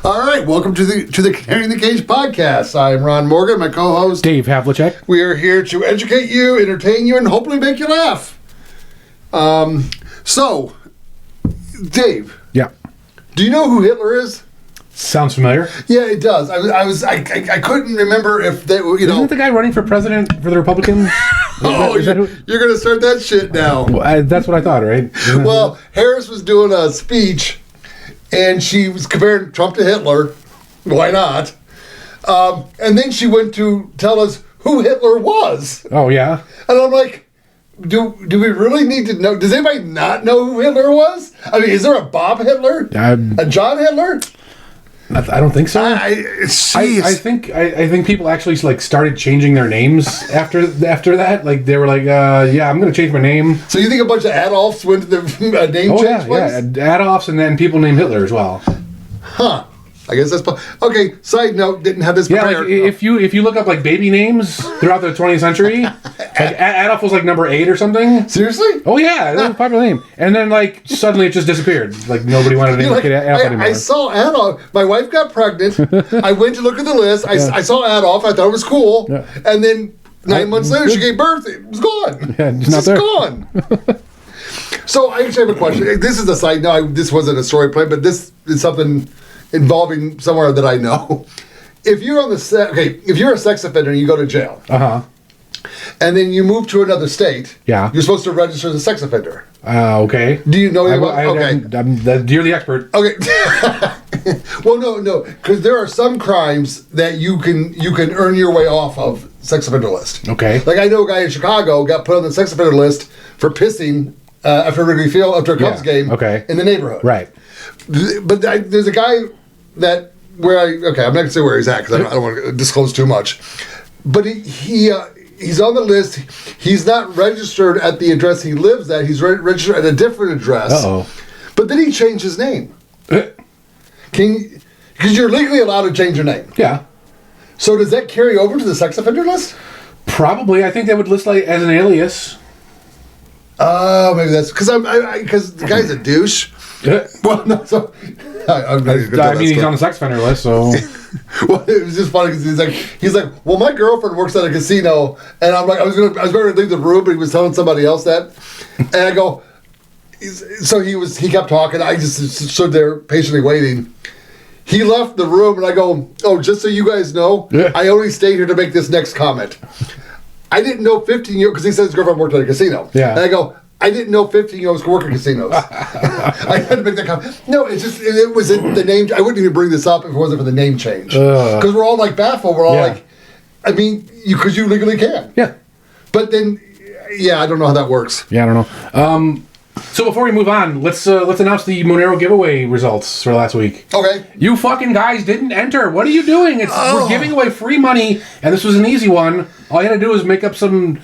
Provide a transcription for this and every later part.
All right, welcome to the Canary in the Cage podcast. I'm Ron Morgan, my co-host Dave Havlicek. We are here to educate you, entertain you, and hopefully make you laugh. So, Dave. Yeah. Do you know who Hitler is? Sounds familiar. Yeah, it does. I couldn't remember if they, Isn't it the guy running for president for the Republicans? You're going to start that shit now. Well, that's what I thought, right? Well, Harris was doing a speech, and she was comparing Trump to Hitler. Why not? And then she went to tell us who Hitler was. Oh, yeah? And I'm like, do we really need to know? Does anybody not know who Hitler was? I mean, is there a Bob Hitler? A John Hitler? I don't think so. I think people actually started changing their names after that. Like they were like, yeah, I'm going to change my name. So you think a bunch of Adolfs went to the name change place? Yeah, Adolfs and then people named Hitler as well. Huh. I guess that's... Okay, side note, didn't have this prepared. Yeah, like, if you look up baby names throughout the 20th century, Adolf was number 8 or something. Seriously? Oh yeah, that was a popular name. And then suddenly it just disappeared. Nobody wanted to name a kid Adolf anymore. I saw Adolf. My wife got pregnant. I went to look at the list. I saw Adolf. I thought it was cool. Yeah. And then 9 months later, she gave birth. It was gone. Yeah, it's not there. Gone. So I actually have a question. This is a side note. This wasn't a story play, but this is something involving somewhere that I know. If you're on the if you're a sex offender and you go to jail, and then you move to another state, you're supposed to register as a sex offender. Okay. Do you know you're the expert. Okay. Well, no, because there are some crimes that you can earn your way off of sex offender list. Okay. Like I know a guy in Chicago got put on the sex offender list for pissing after Wrigley Field after a Cubs game in the neighborhood. Right. But there's a guy that I'm not gonna say where he's at because I don't want to disclose too much. But he's on the list. He's not registered at the address he lives at. He's registered at a different address. But then he changed his name. Because you're legally allowed to change your name. Yeah. So does that carry over to the sex offender list? Probably. I think that would list as an alias. Oh, maybe that's because because the guy's a douche. Well, no, so I'm not even I mean, he's on the sex offender list, so. Well, it was just funny because he's like, well, my girlfriend works at a casino, and I'm like, I was going to leave the room, but he was telling somebody else that, and I go, so he kept talking. I just stood there patiently waiting. He left the room, and I go, oh, just so you guys know, I only stayed here to make this next comment. I didn't know 15-year-old, because he said his girlfriend worked at a casino. Yeah. And I go, I didn't know 15-year-olds could work at casinos. I had to make that comment. No, it was the name. I wouldn't even bring this up if it wasn't for the name change. Because we're all baffled. We're all I mean, because you legally can. Yeah. But then, I don't know how that works. Yeah, I don't know. So before we move on, let's announce the Monero giveaway results for last week. Okay. You fucking guys didn't enter. What are you doing? We're giving away free money, and this was an easy one. All you had to do was make up some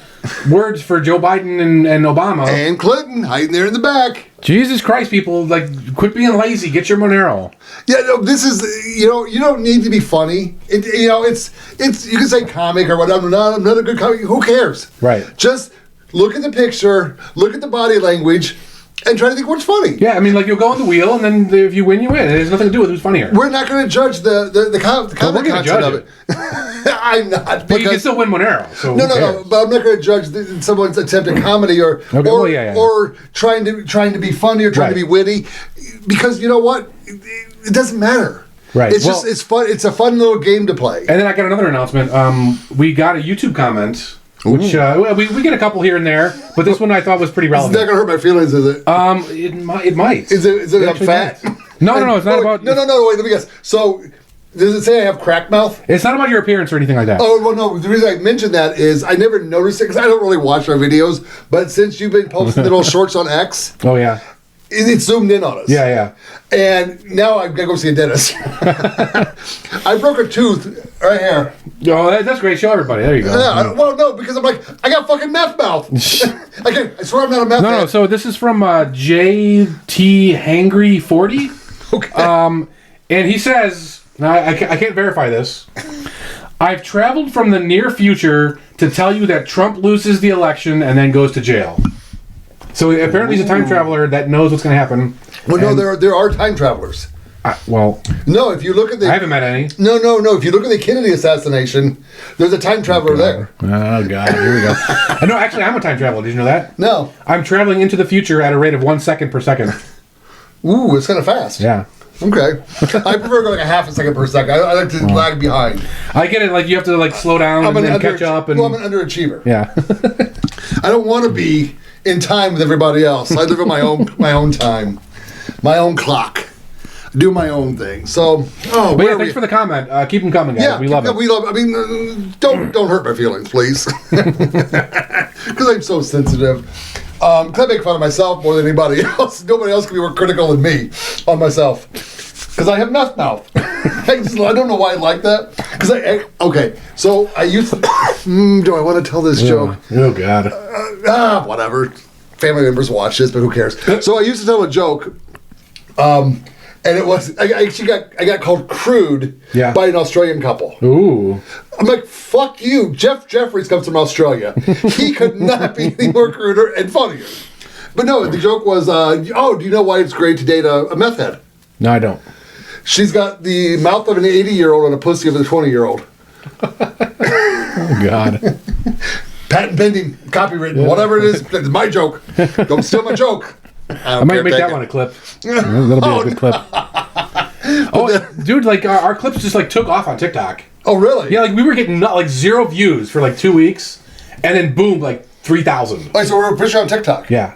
words for Joe Biden and Obama. And Clinton, hiding there in the back. Jesus Christ, people, quit being lazy. Get your Monero. Yeah, no, this is, you don't need to be funny. It's you can say comic or whatever. I'm not a good comic. Who cares? Right. Just look at the picture, look at the body language, and try to think what's funny. Yeah, I mean, you'll go on the wheel, and then if you win, you win. It has nothing to do with who's funnier. We're not going to judge the comic content of it. I'm not. Well, you can still win Monero. So no, but I'm not going to judge someone's attempt at comedy or trying to be funny or trying to be witty, because you know what? It doesn't matter. Right. It's fun. It's a fun little game to play. And then I got another announcement. We got a YouTube comment. Which we get a couple here and there, but this one I thought was pretty relevant. It's not gonna hurt my feelings, is it? It might. Is it I'm fat? No, it's not about. No. Wait, let me guess. So, does it say I have crack mouth? It's not about your appearance or anything like that. Oh well, no. The reason I mentioned that is I never noticed it because I don't really watch my videos. But since you've been posting the little shorts on X, it's zoomed in on us. Yeah. And now I've got to go see a dentist. I broke a tooth right here. Oh, that's great. Show everybody. There you go. Yeah. Well, no, because I'm like, I got fucking meth mouth. I swear I'm not a meth head. No. So this is from JT Hangry 40. Okay. And he says, now I can't verify this. I've traveled from the near future to tell you that Trump loses the election and then goes to jail. So apparently he's a time traveler that knows what's going to happen. Well, no, there are time travelers. No, if you look at the... I haven't met any. No. If you look at the Kennedy assassination, there's a time traveler there. Oh, God. Here we go. No, actually, I'm a time traveler. Did you know that? No. I'm traveling into the future at a rate of 1 second per second. Ooh, it's kind of fast. Yeah. Okay. I prefer going like a half a second per second. I like to lag behind. I get it. Like, you have to, like, slow down and then catch up. Well, I'm an underachiever. Yeah. I don't want to be in time with everybody else. I live in my own time. My own clock. Do my own thing. So, but yeah, thanks for the comment. Keep them coming, guys. Yeah, we love it. We love. I mean, don't hurt my feelings, please, because I'm so sensitive. Because I make fun of myself more than anybody else. Nobody else can be more critical than me on myself. Because I have mouth. I don't know why I like that. Because okay. So I used to. Do I want to tell this joke? Oh God. Whatever. Family members watch this, but who cares? So I used to tell a joke. And it was I got called crude by an Australian couple. Ooh. I'm like, fuck you. Jeff Jeffries comes from Australia. He could not be any more cruder and funnier. But no, the joke was, do you know why it's great to date a meth head? No, I don't. She's got the mouth of an 80-year-old and a pussy of a 20-year-old. Oh, God. Patent pending, copywritten, whatever it is. It's my joke. Don't steal my joke. I might make that one a clip. That'll be a good clip. Dude, like our clips just like took off on TikTok. Oh, really? Yeah, like we were getting like 0 views for like 2 weeks, and then boom, like 3,000. Oh, so we're officially on TikTok. Yeah.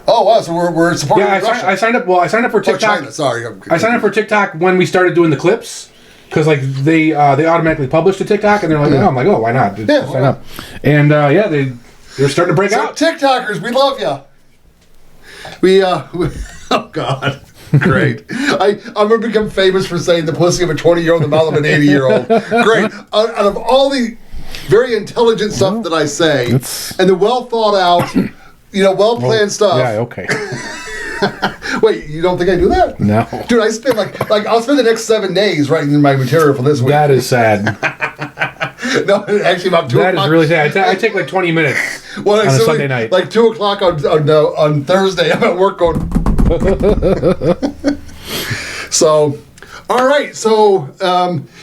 Oh wow, so we're supporting. Yeah, I signed up. Well, I signed up for TikTok. China, sorry. I signed up for TikTok when we started doing the clips. Because like they automatically publish to TikTok, and they're like, I'm like, why not? Just sign up. And they're starting to break out. TikTokers, we love you. We oh God, great! I'm gonna become famous for saying the pussy of a 20-year-old, the mouth of an 80-year-old. Great. Out of all the very intelligent stuff that I say, and the well thought out, well planned stuff. Yeah. Okay. Wait, you don't think I do that? No. Dude, I spend like I'll spend the next 7 days writing my material for this week. That is sad. No, actually about 2 o'clock. That is really sad. I take like 20 minutes on a Sunday night. Like 2 o'clock on Thursday, I'm at work going. So, all right. So,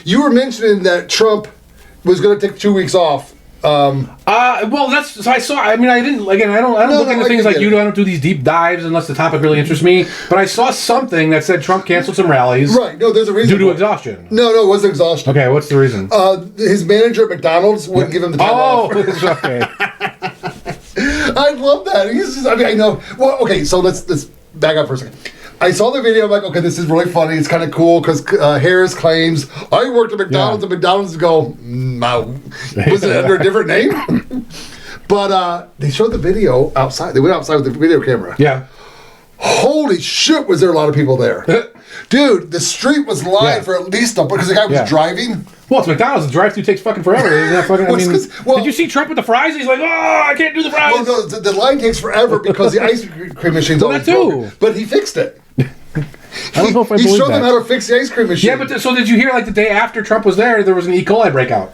you were mentioning that Trump was going to take 2 weeks off. Well, that's so I saw. I mean, I didn't. Again, I don't look into things like you. I don't do these deep dives unless the topic really interests me. But I saw something that said Trump canceled some rallies. Right. No, there's a reason. Due to exhaustion. No, it wasn't exhaustion. Okay, what's the reason? His manager at McDonald's wouldn't give him the time off. Oh, okay. I love that. I know. Well, okay. So let's back up for a second. I saw the video. I'm like, okay, this is really funny. It's kind of cool because Harris claims I worked at McDonald's, and McDonald's go, was it under a different name? But they showed the video outside. They went outside with the video camera. Yeah. Holy shit! Was there a lot of people there? Dude, the street was lined for at least because the guy was driving. Well, it's McDonald's. The drive-thru takes fucking forever. Did you see Trump with the fries? He's like, I can't do the fries. Well, no, the line takes forever because the ice cream machine's always broken. But he fixed it. I don't know if I believe that. He showed them how to fix the ice cream machine. Yeah, but so did you hear, like, the day after Trump was there was an E. coli breakout?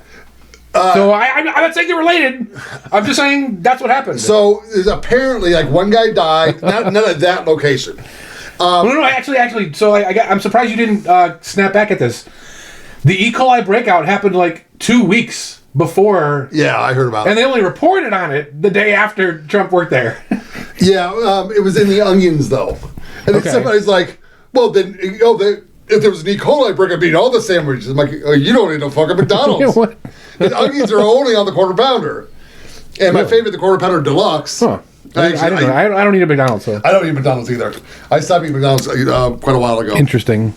So I'm not saying they're related. I'm just saying that's what happened. So apparently, like, one guy died, not at that location. No, actually. So I'm surprised you didn't snap back at this. The E. coli breakout happened like 2 weeks before. Yeah, I heard about it. And they only reported on it the day after Trump worked there. Yeah, it was in the onions, though. And then somebody's like, well, then, if there was an E. coli breakout, it'd be in all the sandwiches. I'm like, you don't need no fucking McDonald's. What? The onions are only on the quarter pounder. And my favorite, the quarter pounder deluxe. Huh. I don't eat a McDonald's, so. I don't eat McDonald's either. I stopped eating McDonald's quite a while ago. Interesting.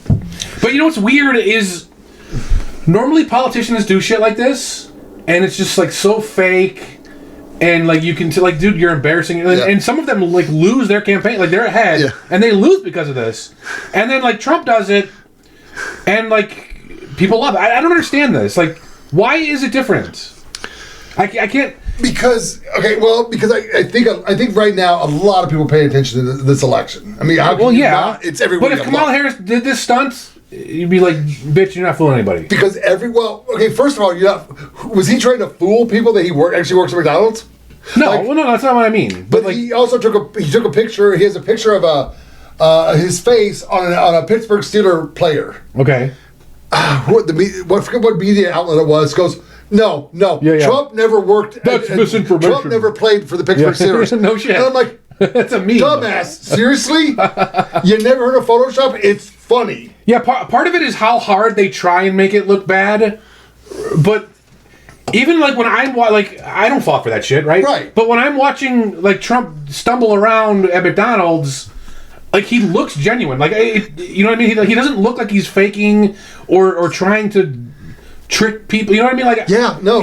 But you know what's weird is normally politicians do shit like this, and it's just like so fake, and like you can like, dude, you're embarrassing. And some of them like lose their campaign, like they're ahead, and they lose because of this. And then like Trump does it, and like people love it. I don't understand this. Like, why is it different? I can't. Because I think right now a lot of people pay attention to this election. I mean, it's everywhere. But if Kamala Harris did this stunt, you'd be like, bitch, you're not fooling anybody. Because first of all, was he trying to fool people that he actually works at McDonald's? No, no, that's not what I mean. But he also took a picture. He has a picture of his face on a Pittsburgh Steelers player. Okay. I forget what media outlet it was. Goes, no. Trump never worked. That's misinformation. Trump never played for the Pittsburgh Steelers. No shit. And I'm like, that's a meme. Dumbass. Seriously? You never heard of Photoshop? It's funny. Yeah, part of it is how hard they try and make it look bad. But even like when I'm I don't fall for that shit, right? Right. But when I'm watching like Trump stumble around at McDonald's, like he looks genuine. Like you know what I mean? He doesn't look like he's faking or trying to trick people. You know what I mean? Like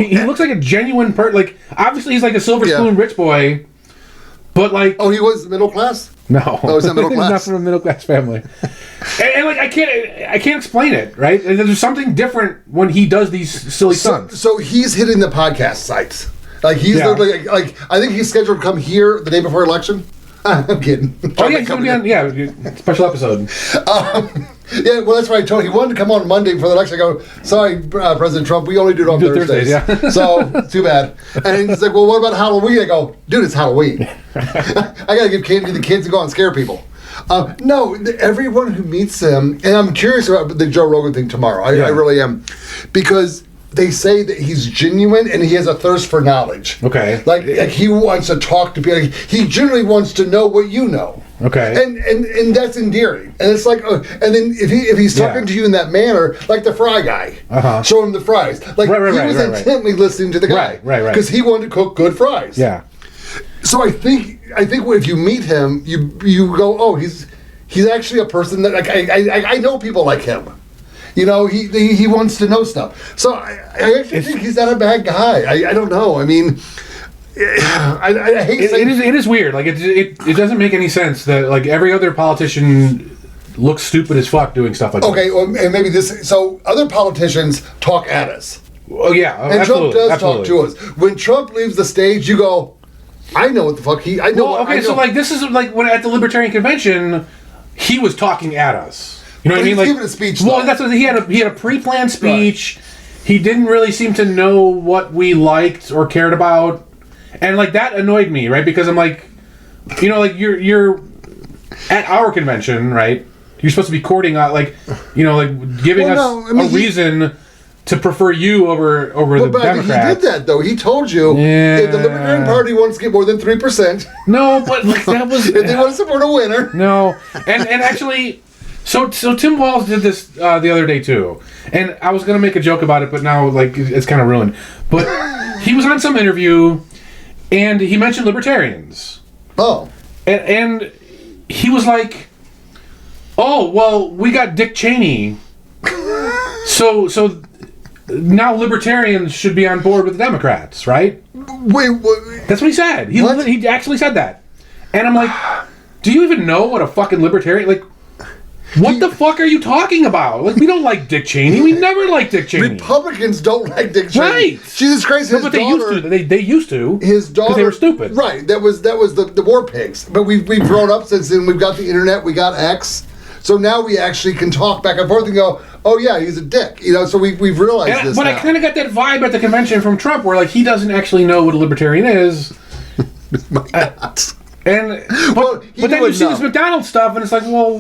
he looks like a genuine person. Like obviously he's like a silver spoon rich boy, but like he was middle class. No, he's not middle class. He's not from a middle class family. and like I can't explain it, right? And there's something different when he does these silly stunts. So he's hitting the podcast sites. Like he's like I think he's scheduled to come here the day before election. I'm kidding. Oh yeah, he's going to be on special episode. Yeah, well that's why I told him he wanted to come on Monday for the election. I go, sorry, President Trump, we only do it on Thursdays. Yeah. So too bad. And he's like, well, what about Halloween? I go, dude, it's Halloween. I got to give candy to the kids and go out and scare people. No, everyone who meets him, and I'm curious about the Joe Rogan thing tomorrow. I really am, because they say that he's genuine and he has a thirst for knowledge. Okay. Like he wants to talk to people. Like, he generally wants to know what you know. Okay. And that's endearing. And it's like, and then if he's talking to you in that manner, like the fry guy, show him the fries. Like he was intently listening to the guy, right, because he wanted to cook good fries. Yeah. So I think if you meet him, you go, oh, he's actually a person that like I know people like him. You know, he wants to know stuff. So I actually think he's not a bad guy. I don't know. I mean, I hate saying it is weird. Like it doesn't make any sense that like every other politician looks stupid as fuck doing stuff like that. Okay, well, and maybe this. So other politicians talk at us. Oh yeah, and Trump does talk to us. When Trump leaves the stage, you go, I know what the fuck I know. Well, okay, so like this is like when at the Libertarian Convention, he was talking at us. You know what I mean? Like giving a speech. Well, that's what he had a pre-planned speech. Right. He didn't really seem to know what we liked or cared about, and like that annoyed me, right? Because I'm like, you know, like you're at our convention, right? You're supposed to be courting, like, you know, like giving us a reason to prefer you over the Democrats. He did that though. He told you if the Libertarian Party wants to get more than 3%. No, but like that was if they want to support a winner. No, and actually. So Tim Walz did this the other day too, and I was gonna make a joke about it, but now like it's kind of ruined. But he was on some interview, and he mentioned libertarians. Oh, and he was like, "Oh, well, we got Dick Cheney, so now libertarians should be on board with the Democrats, right?" Wait. That's what he said. He actually said that, and I'm like, "Do you even know what a fucking libertarian like?" What the fuck are you talking about? Like, we don't like Dick Cheney. We never liked Dick Cheney. Republicans don't like Dick Cheney. Right. Jesus Christ, his but daughter... They used to. His daughter... Because they were stupid. Right. That was the war pigs. But we've grown up since then. We've got the internet. We got X. So now we actually can talk back and forth and go, oh, yeah, he's a dick. You know, so we've realized this But now. I kind of got that vibe at the convention from Trump where, like, he doesn't actually know what a libertarian is. But then you see this McDonald stuff, and it's like, well,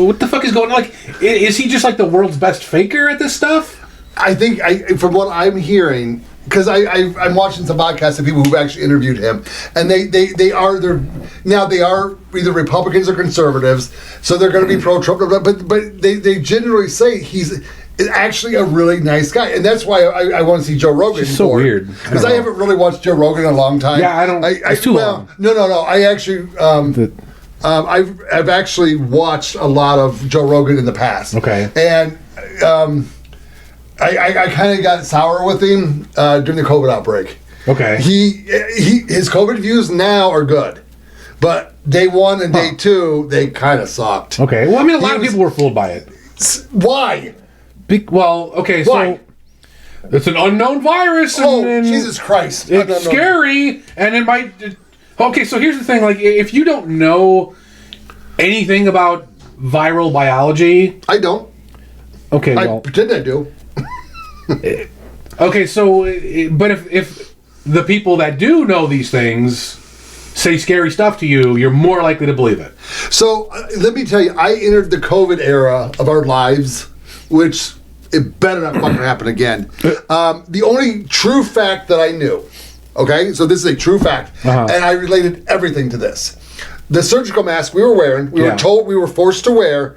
what the fuck is going on? Like, is he just like the world's best faker at this stuff? I think, from what I'm hearing, because I'm watching some podcasts of people who've actually interviewed him, and they are either Republicans or conservatives, so they're going to be pro-Trump, but they generally say he's actually a really nice guy, and that's why I want to see Joe Rogan. It's so weird because I haven't really watched Joe Rogan in a long time. Yeah, I don't. It's too long. No. I actually, I've actually watched a lot of Joe Rogan in the past. Okay, and I kind of got sour with him during the COVID outbreak. Okay, his COVID views now are good, but day one and day two they kind of sucked. Okay, well, I mean, a lot of people were fooled by it. Why? Okay, Why? So it's an unknown virus. And Jesus Christ! It's scary, and it might. Okay, so here's the thing: like, if you don't know anything about viral biology, I don't. Okay, I pretend I do. Okay, so but if the people that do know these things say scary stuff to you, you're more likely to believe it. So let me tell you, I entered the COVID era of our lives, which it better not fucking happen again. The only true fact that I knew, okay, so this is a true fact, and I related everything to this. The surgical mask we were wearing, we were told we were forced to wear,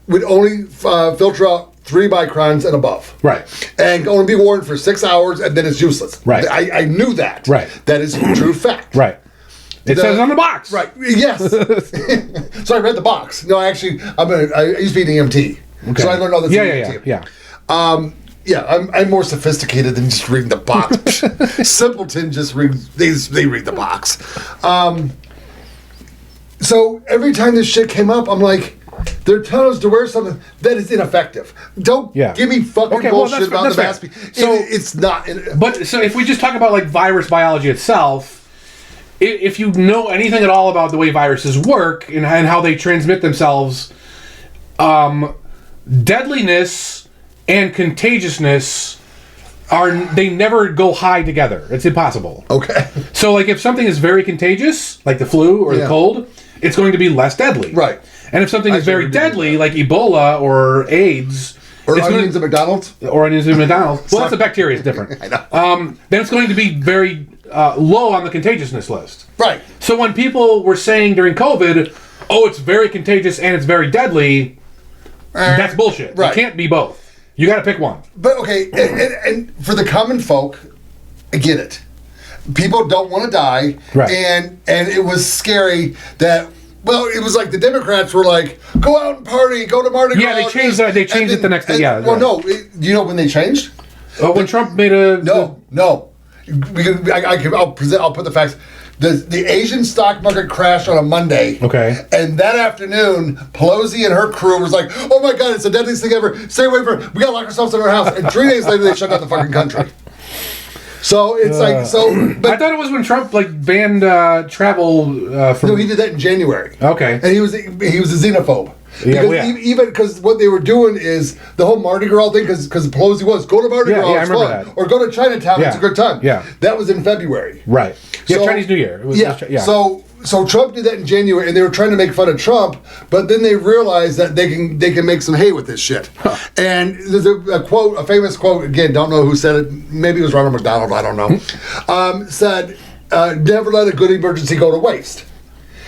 would only filter out 3 microns and above. Right. And only be worn for 6 hours, and then it's useless. Right. I knew that. Right. That is a true fact. Right. It says on the box. Right. Yes. So I read the box. No, actually, I used to be an EMT. Okay. So I learned all this EMT. Yeah. I'm more sophisticated than just reading the box. Simpleton just reads. They read the box. So every time this shit came up, I'm like, they're telling us to wear something that is ineffective. Don't give me fucking bullshit about the mask. So it's not. But so if we just talk about like virus biology itself, if you know anything at all about the way viruses work and how they transmit themselves, deadliness and contagiousness they never go high together. It's impossible. Okay. So like if something is very contagious, like the flu or the cold, it's going to be less deadly. Right. And if something is very deadly, like Ebola or AIDS, or onions at McDonald's, well, that's a bacteria. It's different. I know. Then it's going to be very low on the contagiousness list. Right. So when people were saying during COVID, "Oh, it's very contagious and it's very deadly," that's bullshit. Right. You can't be both. You got to pick one. But okay, and for the common folk, I get it. People don't want to die, right? And it was scary that. Well, it was like the Democrats were like, "Go out and party, go to Mardi Gras." Yeah, they changed it. They changed it the next day. Yeah. Well, no, do you know when they changed? When Trump made a no. I'll put the facts. The Asian stock market crashed on a Monday. Okay. And that afternoon, Pelosi and her crew was like, "Oh my God, it's the deadliest thing ever. Stay away from it. We gotta lock ourselves in our house." And 3 days later, they shut down the fucking country. So it's but I thought it was when Trump banned travel from. No, he did that in January. Okay. And he was a xenophobe. Because what they were doing is the whole Mardi Gras thing, because Pelosi was go to Mardi Gras, it's fun, or go to Chinatown, it's a good time. Yeah. That was in February. Right. Yeah, Chinese New Year. So Trump did that in January, and they were trying to make fun of Trump, but then they realized that they can make some hay with this shit. Huh. And there's a famous quote, again, don't know who said it, maybe it was Ronald McDonald, I don't know, said, "Never let a good emergency go to waste."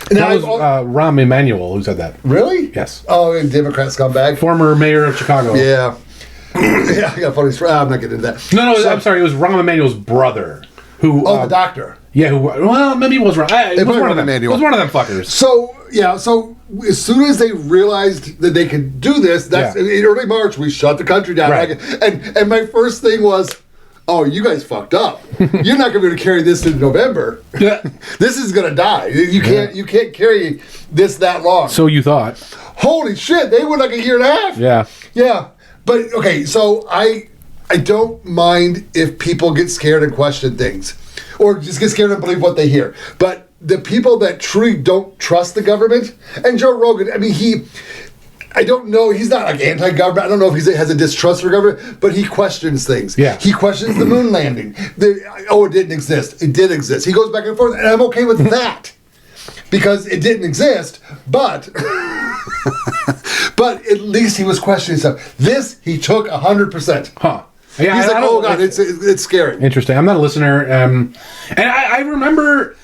And that was Rahm Emanuel who said that. Really? Yes. Oh, and Democrat scumbag? Former mayor of Chicago. Yeah. Yeah, I got funny story. I'm not getting into that. No, I'm sorry, it was Rahm Emanuel's brother. Who? The doctor. Yeah, well, maybe it was wrong. It was one of them. It was one of them fuckers. So as soon as they realized that they could do this, in early March, we shut the country down. Right. And my first thing was, "Oh, you guys fucked up. You're not going to be able to carry this in November. Yeah. This is going to die. You can't carry this that long." So you thought? Holy shit! They went like a year and a half. Yeah. Yeah. But okay, so I don't mind if people get scared and question things, or just get scared and believe what they hear. But the people that truly don't trust the government, and Joe Rogan, I mean, I don't know, he's not like anti-government. I don't know if he has a distrust for government, but he questions things. Yeah. He questions the moon landing. It didn't exist. It did exist. He goes back and forth, and I'm okay with that. Because it didn't exist, but at least he was questioning stuff. This, he took 100%. Huh. Yeah, he's like, "Oh God, it's scary." Interesting. I'm not a listener, and I remember,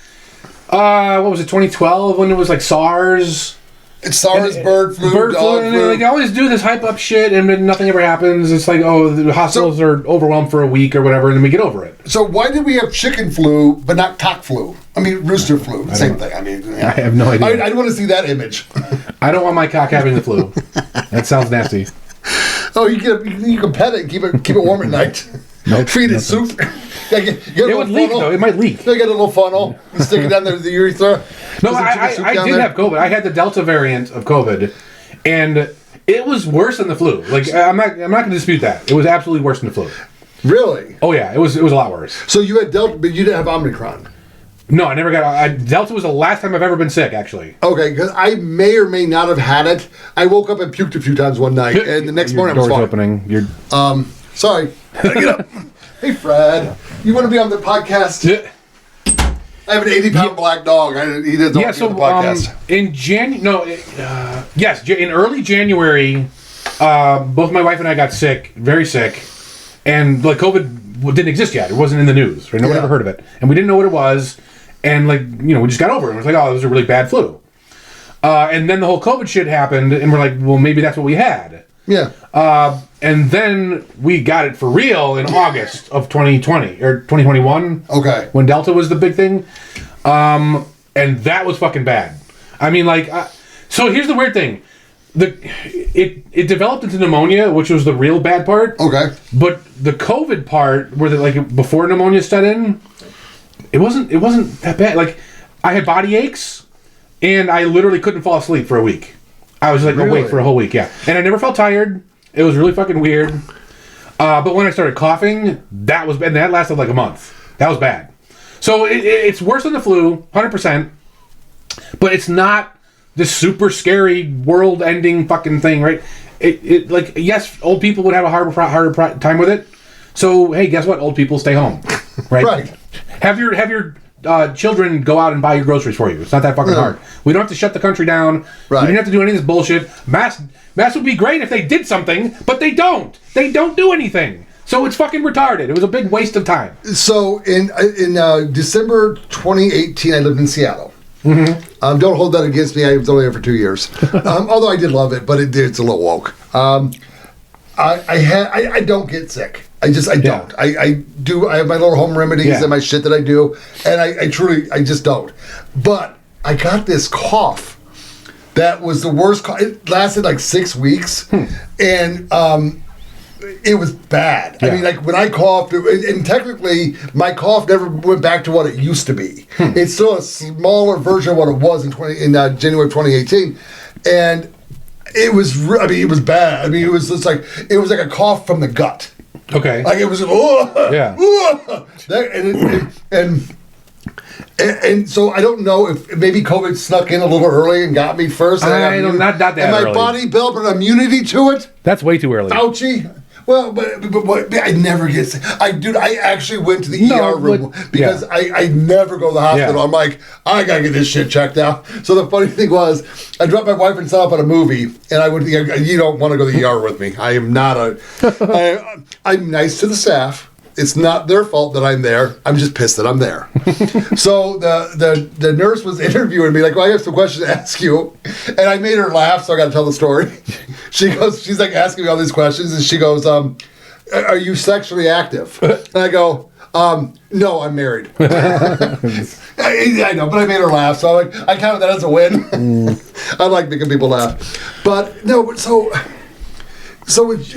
what was it, 2012 when it was like SARS. It's SARS, bird flu, dog flu. They always do this hype up shit, and then nothing ever happens. It's like, oh, the hospitals are overwhelmed for a week or whatever, and then we get over it. So why did we have chicken flu but not cock flu? I mean, rooster flu, same thing. I mean, I have no idea. I want to see that image. I don't want my cock having the flu. That sounds nasty. Oh, you can pet it and keep it warm at night. Nope, feed it soup. It would leak, though. It might leak. They get a little funnel. You stick it down there the urethra. No, I did have COVID. I had the Delta variant of COVID, and it was worse than the flu. Like, I'm not going to dispute that. It was absolutely worse than the flu. Really? Oh yeah, it was a lot worse. So you had Delta, but you didn't have Omicron. No, I never got. Delta was the last time I've ever been sick, actually. Okay, because I may or may not have had it. I woke up and puked a few times one night, and the next morning I was fine. Opening. Sorry. Get up. Hey, Fred. You want to be on the podcast? Yeah. I have an 80-pound black dog. He didn't know the podcast. In early January, both my wife and I got sick, very sick, and like COVID didn't exist yet. It wasn't in the news, right? Nobody ever heard of it, and we didn't know what it was, and like we just got over it. It was like, oh, it was a really bad flu, and then the whole COVID shit happened, and we're like, well, maybe that's what we had. Yeah. And then we got it for real in August of 2020 or 2021. Okay. When Delta was the big thing. And that was fucking bad. I mean, like, so here's the weird thing. It developed into pneumonia, which was the real bad part. Okay. But the COVID part, where before pneumonia set in, it wasn't that bad. Like, I had body aches, and I literally couldn't fall asleep for a week. I was like awake for a whole week, yeah. And I never felt tired. It was really fucking weird. But when I started coughing, and that lasted like a month. That was bad. So it's worse than the flu, 100%. But it's not this super scary world-ending fucking thing, right? It like, yes, old people would have a harder time with it. So hey, guess what? Old people stay home, right? Right. Have your children go out and buy your groceries for you. It's not that fucking hard. We don't have to shut the country down. Right. We didn't have to do any of this bullshit. Masks would be great if they did something, but they don't. They don't do anything. So it's fucking retarded. It was a big waste of time. So in December 2018, I lived in Seattle. Mm-hmm. Don't hold that against me. I was only there for 2 years. Although I did love it, but it's a little woke. I don't get sick. I don't. I have my little home remedies and my shit that I do, and I truly just don't. But I got this cough that was the worst cough. It lasted like 6 weeks, and it was bad. I mean, like when I coughed, and technically my cough never went back to what it used to be. It's still a smaller version of what it was in January 2018, and it was bad. I mean, it was like a cough from the gut. Okay. Like it was, and so I don't know if maybe COVID snuck in a little early and got me first. Not that early. And my body built an immunity to it. That's way too early. Fauci. Well, but I never get sick. I actually went to the ER room because I never go to the hospital. Yeah. I'm like, I gotta get this shit checked out. So the funny thing was, I dropped my wife and son off at a movie, and I went. You don't want to go to the ER with me. I am not I'm nice to the staff. It's not their fault that I'm there. I'm just pissed that I'm there. So the nurse was interviewing me, like, well, I have some questions to ask you. And I made her laugh, so I got to tell the story. She's like asking me all these questions, and she goes, are you sexually active? And I go, no, I'm married. I know, but I made her laugh, so I counted that as a win. I like making people laugh. But, no, so with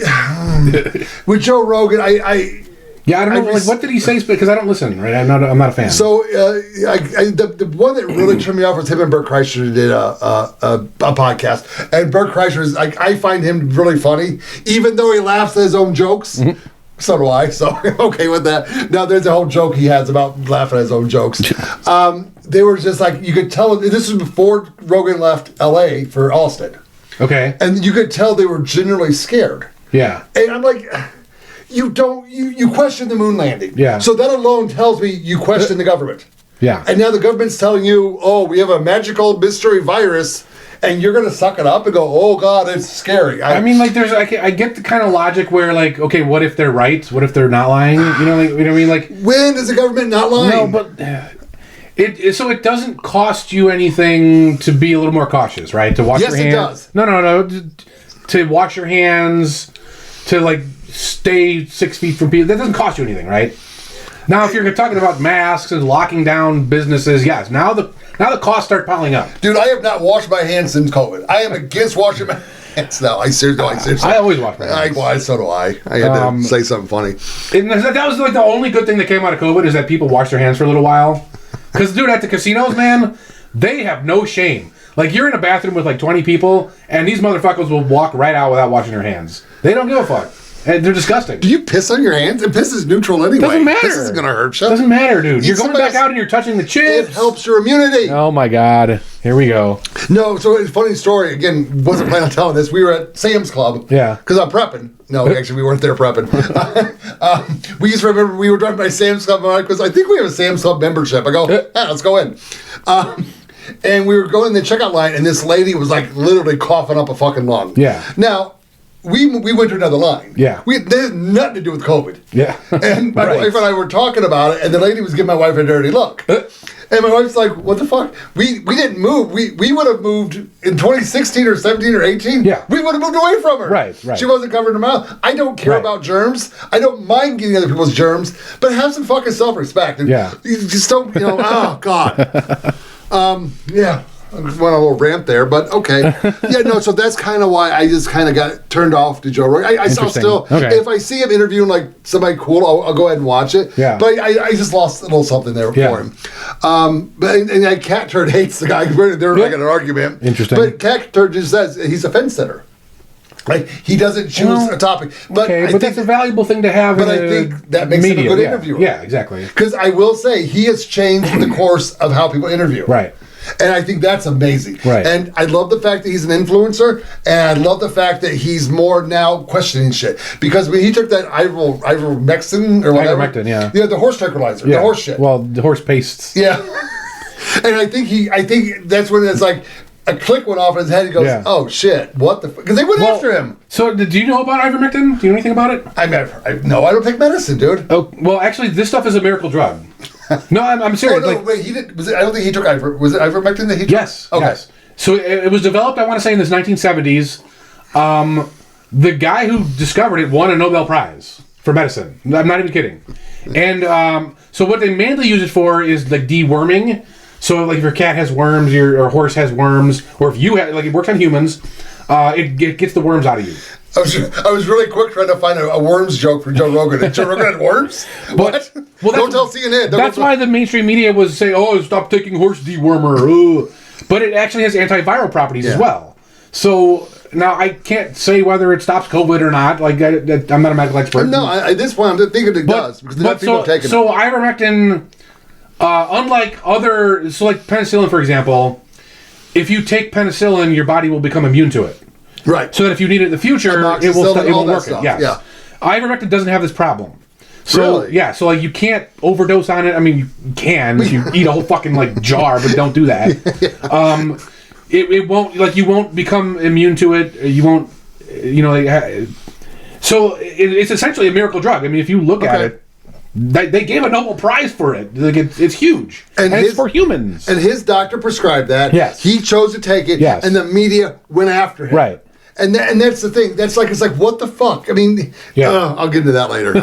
Joe Rogan, I don't know. What did he say? Because I don't listen, right? I'm not a fan. So the one that really turned me off was him and Bert Kreischer did a podcast, and Bert Kreischer is like, I find him really funny, even though he laughs at his own jokes. Mm-hmm. So do I. So I'm okay with that. Now there's a whole joke he has about laughing at his own jokes. They were just like, you could tell. This was before Rogan left L.A. for Austin. Okay. And you could tell they were genuinely scared. Yeah. And I'm like, you question the moon landing. Yeah. So that alone tells me you question the government. Yeah. And now the government's telling you, oh, we have a magical mystery virus, and you're going to suck it up and go, oh, God, it's scary. I mean, like, I get the kind of logic where, like, okay, what if they're right? What if they're not lying? You know what I mean? Like, when is the government not lying? No, but it doesn't cost you anything to be a little more cautious, right? To wash your hands. Yes, it does. No. To wash your hands, to, like, stay 6 feet from people. That doesn't cost you anything, right? Now, if you're talking about masks and locking down businesses, yes. Now the costs start piling up. Dude, I have not washed my hands since COVID. I am against washing my hands now. I seriously. I always wash my hands. So do I. I had to say something funny. And that was like the only good thing that came out of COVID is that people washed their hands for a little while. Because, dude, at the casinos, man, they have no shame. Like, you're in a bathroom with like 20 people, and these motherfuckers will walk right out without washing their hands. They don't give a fuck. And they're disgusting. Do you piss on your hands? And piss is neutral anyway. Doesn't matter. Piss isn't going to hurt you. Doesn't matter, dude. You're going back out and you're touching the chips. It helps your immunity. Oh, my God. Here we go. No, so it's a funny story. Again, wasn't planning on telling this. We were at Sam's Club. Yeah. Because I'm prepping. No, actually, we weren't there prepping. We used to remember we were driving by Sam's Club because I think we have a Sam's Club membership. I go, let's go in. And we were going in the checkout line, and this lady was like literally coughing up a fucking lung. Yeah. Now, we went to another line. Yeah. That had nothing to do with COVID. Yeah. And my wife and I were talking about it, and the lady was giving my wife a dirty look. And my wife's like, what the fuck? We didn't move. We would have moved in 2016 or 17 or 18. Yeah. We would have moved away from her. Right. She wasn't covering her mouth. I don't care about germs. I don't mind getting other people's germs, but have some fucking self-respect. And yeah. You just don't, oh, God. Yeah. I went on a little rant there, but okay. Yeah, no, so that's kind of why I just kind of got turned off to Joe Rogan. I'll still, if I see him interviewing like somebody cool, I'll go ahead and watch it. Yeah. But I just lost a little something there for him. But Cat Turd hates the guy. They're like in an argument. Interesting. But Cat Turd just says he's a fence sitter. Like, he doesn't choose a topic. But that's a valuable thing to have. But I think that makes him a good interviewer. Yeah, exactly. Because I will say, he has changed the course of how people interview. Right. And I think that's amazing. Right. And I love the fact that he's an influencer, and I love the fact that he's more now questioning shit. Because when he took that ivermectin or whatever. Ivermectin, yeah. Yeah, the horse tranquilizer, the horse shit. Well, the horse pastes. Yeah. And I think that's when it's like a click went off in his head. He goes, "Oh shit, what the?" Because they went after him. So, do you know about ivermectin? Do you know anything about it? No, I don't take medicine, dude. Oh, well, actually, this stuff is a miracle drug. No, I'm serious. Oh, no, wait, he did. I don't think he took was it ivermectin that he took? Yes. Okay. Yes. So it was developed, I want to say, in the 1970s. The guy who discovered it won a Nobel Prize for medicine. I'm not even kidding. And so what they mainly use it for is like deworming. So like if your cat has worms, or horse has worms, or if you have, like it works on humans, it gets the worms out of you. I was really quick trying to find a worms joke for Joe Rogan. Did Joe Rogan had worms? What? Well, don't tell CNN. That's why the mainstream media was saying, "Oh, stop taking horse dewormer." But it actually has antiviral properties as well. So now I can't say whether it stops COVID or not. Like I'm not a medical expert. No, at this point I'm thinking it does because enough people have taken it. So ivermectin, unlike other, so like penicillin, for example, if you take penicillin, your body will become immune to it. Right. So that if you need it in the future, it won't work. Yes. Yeah. Ivermectin doesn't have this problem. So really? Yeah, so like you can't overdose on it. I mean, you can if you eat a whole fucking like jar, but don't do that. It won't, like, you won't become immune to it. You won't, so it's essentially a miracle drug. I mean, if you look at it, they gave a Nobel Prize for it. Like it's huge, and it's for humans. And his doctor prescribed that. Yes, he chose to take it. Yes, and the media went after him. Right. And that's the thing. It's like what the fuck? I mean, I'll get into that later.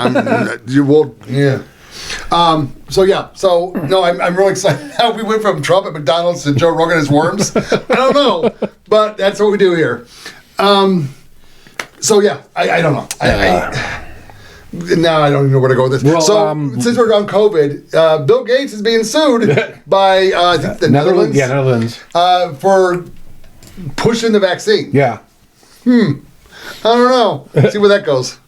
So no, I'm really excited how we went from Trump at McDonald's to Joe Rogan as worms. I don't know, but that's what we do here. So yeah, I don't know. Now I don't even know where to go with this. Well, so since we're on COVID, Bill Gates is being sued by I think the Netherlands. Yeah, Netherlands. For pushing the vaccine. Yeah. I don't know. See where that goes.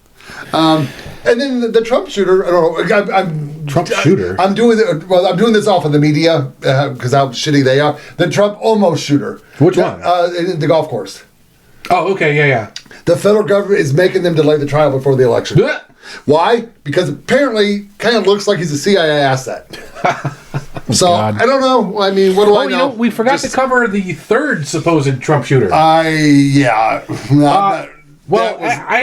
And then the Trump shooter. I don't know. Trump shooter. I'm doing this off of the media because how shitty they are. The Trump almost shooter. Which one? In the golf course. Oh, okay, yeah. The federal government is making them delay the trial before the election. Why? Because apparently, kind of looks like he's a CIA asset. So God. I don't know. I mean, what do I know? We forgot to cover the third supposed Trump shooter. I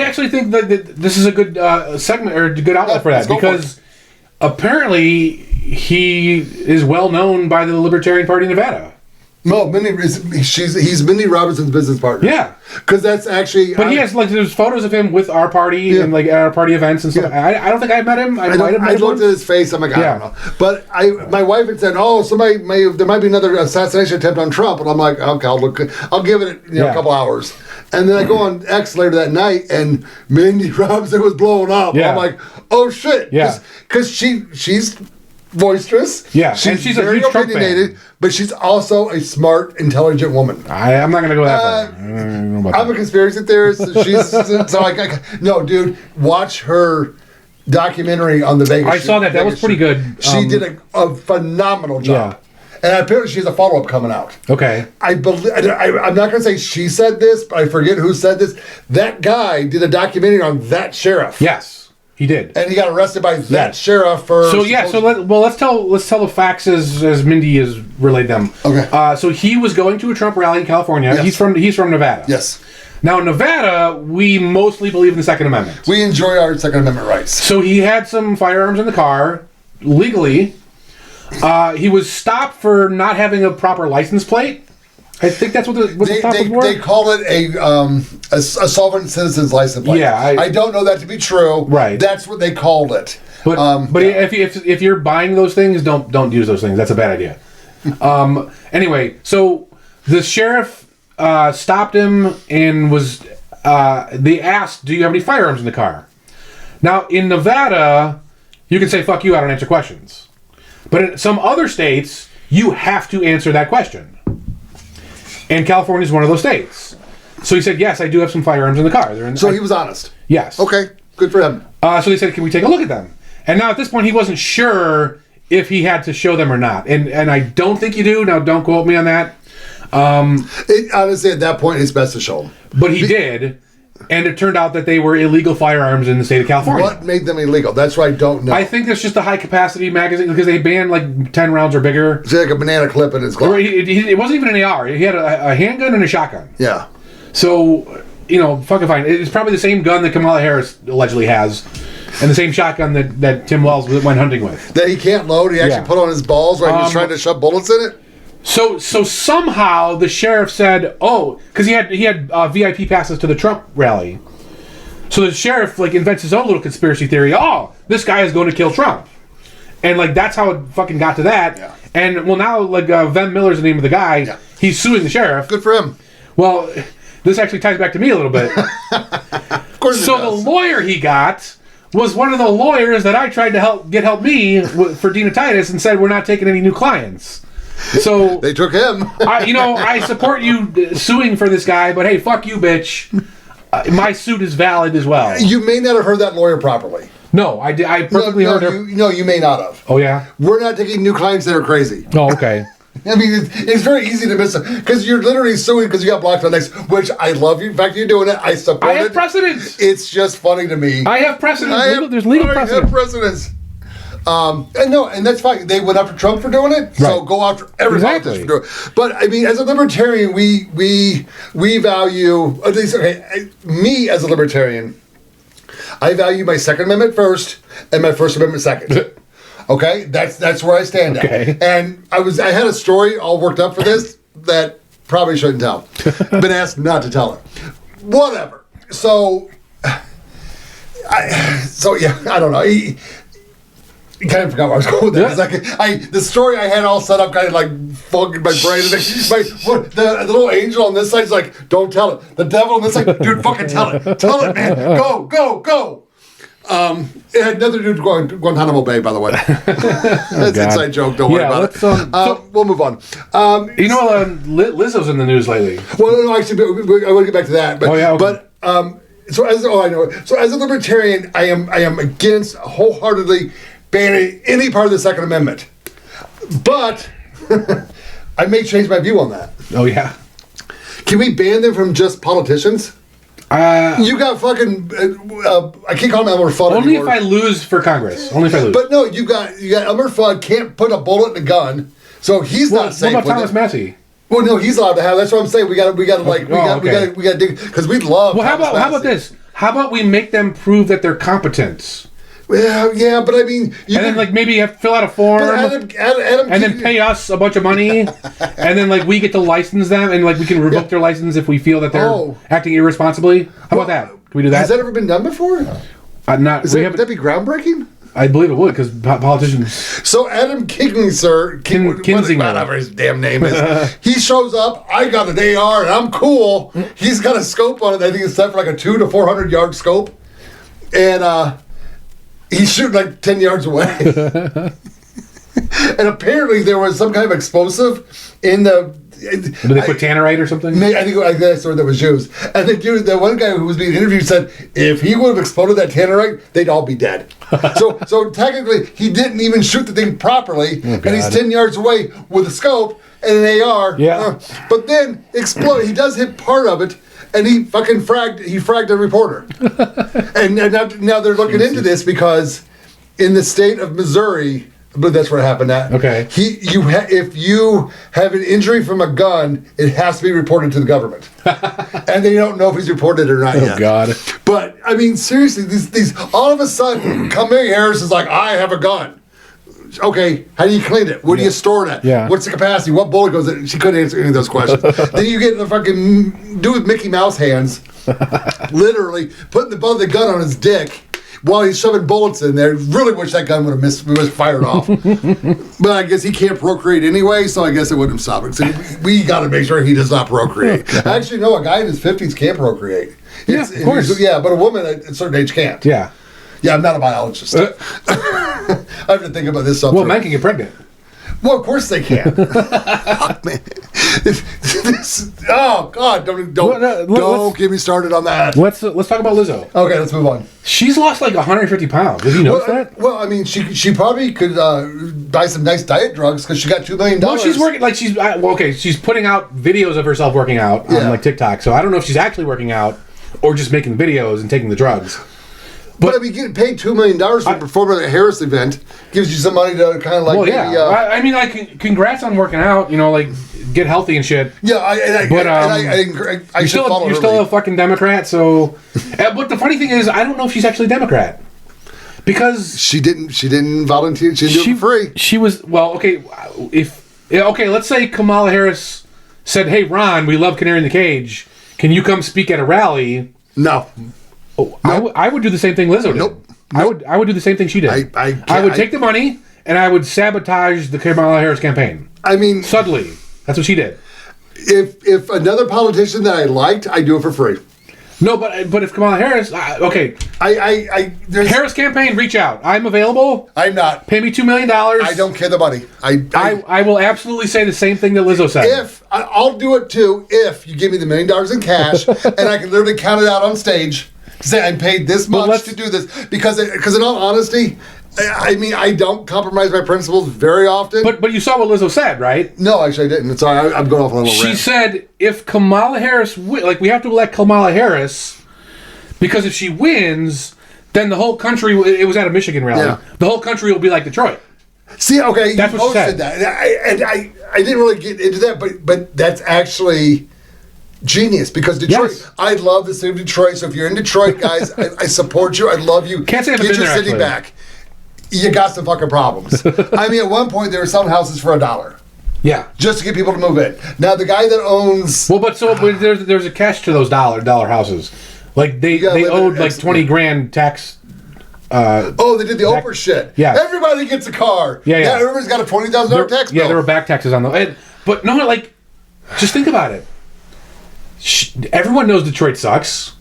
actually think that this is a good segment or a good outlet for that because apparently he is well known by the Libertarian Party of Nevada. No, he's Mindy Robinson's business partner. Yeah, because that's actually. But he has there's photos of him with our party and like at our party events and stuff. Yeah. I don't think I met him. I looked at his face. I'm like, I don't know. But my wife had said, "Oh, there might be another assassination attempt on Trump," and I'm like, "Okay, I'll give it a couple hours." And then I go on X later that night, and Mindy Robinson was blowing up. Yeah. I'm like, "Oh shit!" Yeah, because she's boisterous. Yeah, and she's very a huge Trump opinionated, but she's also a smart, intelligent woman. I'm not going to go that far. I'm a conspiracy theorist. No, dude, watch her documentary on the Vegas. I saw that. That was pretty good. She did a phenomenal job. Yeah. And apparently she has a follow-up coming out. Okay. I'm not going to say she said this, but I forget who said this. That guy did a documentary on that sheriff. Yes, he did. And he got arrested by that sheriff for... So, yeah, let's tell the facts as Mindy has relayed them. Okay. So he was going to a Trump rally in California. Yes. He's from Nevada. Yes. Now, in Nevada, we mostly believe in the Second Amendment. We enjoy our Second Amendment rights. So he had some firearms in the car, legally. He was stopped for not having a proper license plate. I think that's what the stop was for. They call it a sovereign citizen's license plate. Yeah, I don't know that to be true. Right. That's what they called it. But if you're buying those things, don't use those things. That's a bad idea. Anyway, so the sheriff stopped him and they asked, "Do you have any firearms in the car?" Now in Nevada, you can say "fuck you," I don't answer questions. But in some other states, you have to answer that question. And California is one of those states. So he said, yes, I do have some firearms in the car. He was honest. Yes. Okay, good for him. So they said, can we take a look at them? And now at this point, he wasn't sure if he had to show them or not. And I don't think you do. Now, don't quote me on that. Honestly, at that point, it's best to show them. But he did. And it turned out that they were illegal firearms in the state of California. What made them illegal? That's what I don't know. I think it's just a high-capacity magazine because they banned like 10 rounds or bigger. It's like a banana clip in his glove. It wasn't even an AR. He had a handgun and a shotgun. Yeah. So, fucking fine. It's probably the same gun that Kamala Harris allegedly has and the same shotgun that Tim Wells went hunting with. That he can't load? He actually put on his balls while he was trying to shove bullets in it? So somehow the sheriff said, because he had VIP passes to the Trump rally. So the sheriff invents his own little conspiracy theory. Oh, this guy is going to kill Trump, and that's how it fucking got to that. Yeah. And now Vem Miller's the name of the guy. Yeah. He's suing the sheriff. Good for him. Well, this actually ties back to me a little bit. Of course. So the lawyer he got was one of the lawyers that I tried to help me for Dina Titus and said we're not taking any new clients. So they took him. I support you suing for this guy, but hey, fuck you, bitch. My suit is valid as well. You may not have heard that lawyer properly. No, I perfectly heard her. You may not have. Oh yeah. We're not taking new clients that are crazy. Oh okay. I mean, it's very easy to miss it because you're literally suing because you got blocked on X, which I love you. In fact, you're doing it. I support it. I have precedence. It's just funny to me. I have precedence. There's legal precedence. I have precedence. And that's fine. They went after Trump for doing it, right. So go after every politician for doing it. But I mean, as a libertarian, we value at least me as a libertarian. I value my Second Amendment first and my First Amendment second. Okay, that's where I stand at. And I had a story all worked up for this that probably shouldn't tell. Been asked not to tell it. Whatever. So I don't know. I kind of forgot where I was going with that. Yeah. The story I had all set up kind of fogging my brain. The little angel on this side is like, don't tell it. The devil on this side, dude, fucking tell it. Tell it, man. Go. It had nothing to do with Guantanamo Bay, by the way. That's an inside joke. Don't worry about it. We'll move on. Lizzo's in the news lately. Well, no, actually, I want to get back to that. But, So as a libertarian, I am against wholeheartedly banning any part of the Second Amendment. But I may change my view on that. Oh yeah. Can we ban them from just politicians? You got fucking. I can't call him Elmer Fudd only anymore. If I lose for Congress. Only if I lose. But no, you got Elmer Fudd can't put a bullet in a gun, so he's not safe. What about Thomas Massey? Well, no, he's allowed to have. That's what I'm saying. We got to dig because we'd love. Well, how about this? How about we make them prove that they're competent? Well, yeah, but I mean, then maybe you have to fill out a form, and then pay us a bunch of money, and then we get to license them, and we can revoke their license if we feel that they're acting irresponsibly. How about that? Can we do that? Has that ever been done before? Would that be groundbreaking? I believe it would, because politicians. So Adam Kinzinger, whatever his damn name is, he shows up. I got an AR and I'm cool. He's got a scope on it. I think it's set for a 200 to 400 yard scope, and he's shooting 10 yards away. And apparently there was some kind of explosive in the... Did they put tannerite or something? I think I saw that was used. And the one guy who was being interviewed said if he would have exploded that tannerite, they'd all be dead. so technically, he didn't even shoot the thing properly, and he's 10 yards away with a scope and an AR. Yeah. But then explode. He does hit part of it, and he fucking fragged a reporter. and now they're looking into this because in the state of Missouri. But that's where it happened at. Okay. If you have an injury from a gun, it has to be reported to the government, and they don't know if he's reported it or not yet. Oh God! But I mean, seriously, these all of a sudden, Canary Harris is like, I have a gun. Okay, how do you clean it? Where do you store it? Yeah. What's the capacity? What bullet goes in? She couldn't answer any of those questions. Then you get the fucking dude with Mickey Mouse hands, literally putting the butt of the gun on his dick. While he's shoving bullets in there, really wish that gun would have was fired off. But I guess he can't procreate anyway, so I guess it wouldn't stop it. So we got to make sure he does not procreate. Actually, no, a guy in his 50s can't procreate. Of course. Yeah, but a woman at a certain age can't. Yeah. Yeah, I'm not a biologist. I have to think about this stuff. Well, men can get pregnant. Well, of course they can. Fuck, man. Oh God! Don't get me started on that. Let's talk about Lizzo. Okay, let's move on. She's lost like 150 pounds. Did you notice that? Well, I mean, she probably could buy some nice diet drugs because she got $2 million. Well, she's working like she's putting out videos of herself working out on like TikTok. So I don't know if she's actually working out or just making videos and taking the drugs. But I mean, getting paid $2 million for performing at a Harris event gives you some money to kind of like. Well, yeah. I mean, like, congrats on working out. You know, like, get healthy and shit. Yeah, you're still a fucking Democrat. So, but the funny thing is, I don't know if she's actually a Democrat because she didn't volunteer. She didn't do it for free. She was okay. Let's say Kamala Harris said, "Hey, Ron, we love Canary in the Cage. Can you come speak at a rally?" No. Oh, nope. I would do the same thing Lizzo did. Nope. I would do the same thing she did. I would take the money and I would sabotage the Kamala Harris campaign. I mean, subtly. That's what she did. If another politician that I liked, I'd do it for free. No, but if Kamala Harris, Harris campaign, reach out. I'm available. I'm not. Pay me $2 million. I don't care the money. I will absolutely say the same thing that Lizzo said. I'll do it too if you give me the $1 million in cash and I can literally count it out on stage. Say I'm paid this much to do this because in all honesty, I mean I don't compromise my principles very often. But you saw what Lizzo said, right? No, actually I didn't. Sorry, I'm going off on a little rant. She said if Kamala Harris we have to elect Kamala Harris because if she wins, then the whole country. It was at a Michigan rally. Yeah. The whole country will be like Detroit. See, okay, that's what she said. That. I didn't really get into that, but that's actually. Genius, because Detroit, yes. I love the city of Detroit. So if you're in Detroit, guys, I support you. I love you. Can't say I've Get been your there, city actually. back. You got some fucking problems. I mean, at one point they were selling houses for $1. Yeah, just to get people to move in. Now the guy that owns but there's a catch to those dollar houses. Like they owed like 20 grand tax. They did the Oprah shit. Yeah, everybody gets a car. Yeah. Everybody's got a $20,000 tax bill. Yeah, there were back taxes on those. But no, like, just think about it. Everyone knows Detroit sucks.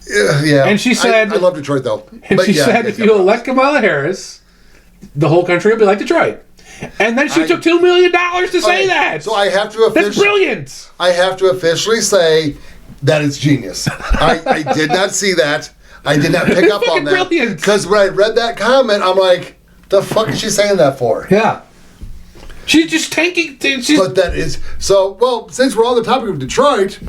Yeah. And she said... I love Detroit, though. And she said if you elect Kamala Harris, the whole country will be like Detroit. And then she took $2 million to say that. So I have to officially... That's brilliant. I have to officially say that it's genius. I did not see that. I did not pick up on that. Brilliant. Because when I read that comment, I'm like, the fuck is she saying that for? Yeah. She's just taking... But that is... So, well, since we're on the topic of Detroit,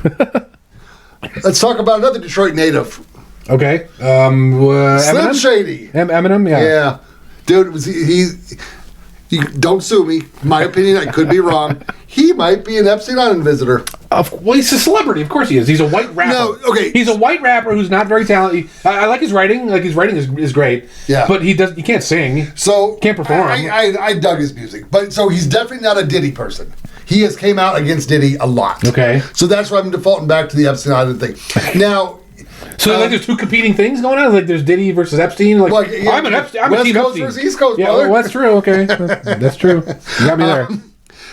let's talk about another Detroit native. Okay. Slim Eminem? Shady. Eminem, yeah. Yeah. Dude, he don't sue me. In my opinion, I could be wrong. He might be an Epstein Island visitor. Well, he's a celebrity. Of course he is. He's a white rapper. No, okay. He's a white rapper who's not very talented. I like his writing. Like, his writing is great. Yeah. But he can't sing. So can't perform. I dug his music. But so he's definitely not a Diddy person. He has came out against Diddy a lot. Okay. So that's why I'm defaulting back to the Epstein Island thing. Now... So like there's two competing things going on? Like there's Diddy versus Epstein? Like yeah, I'm an Epstein. I'm West a team Coast Epstein. versus East Coast, yeah, brother. Well, that's true. Okay. That's true. You got me there.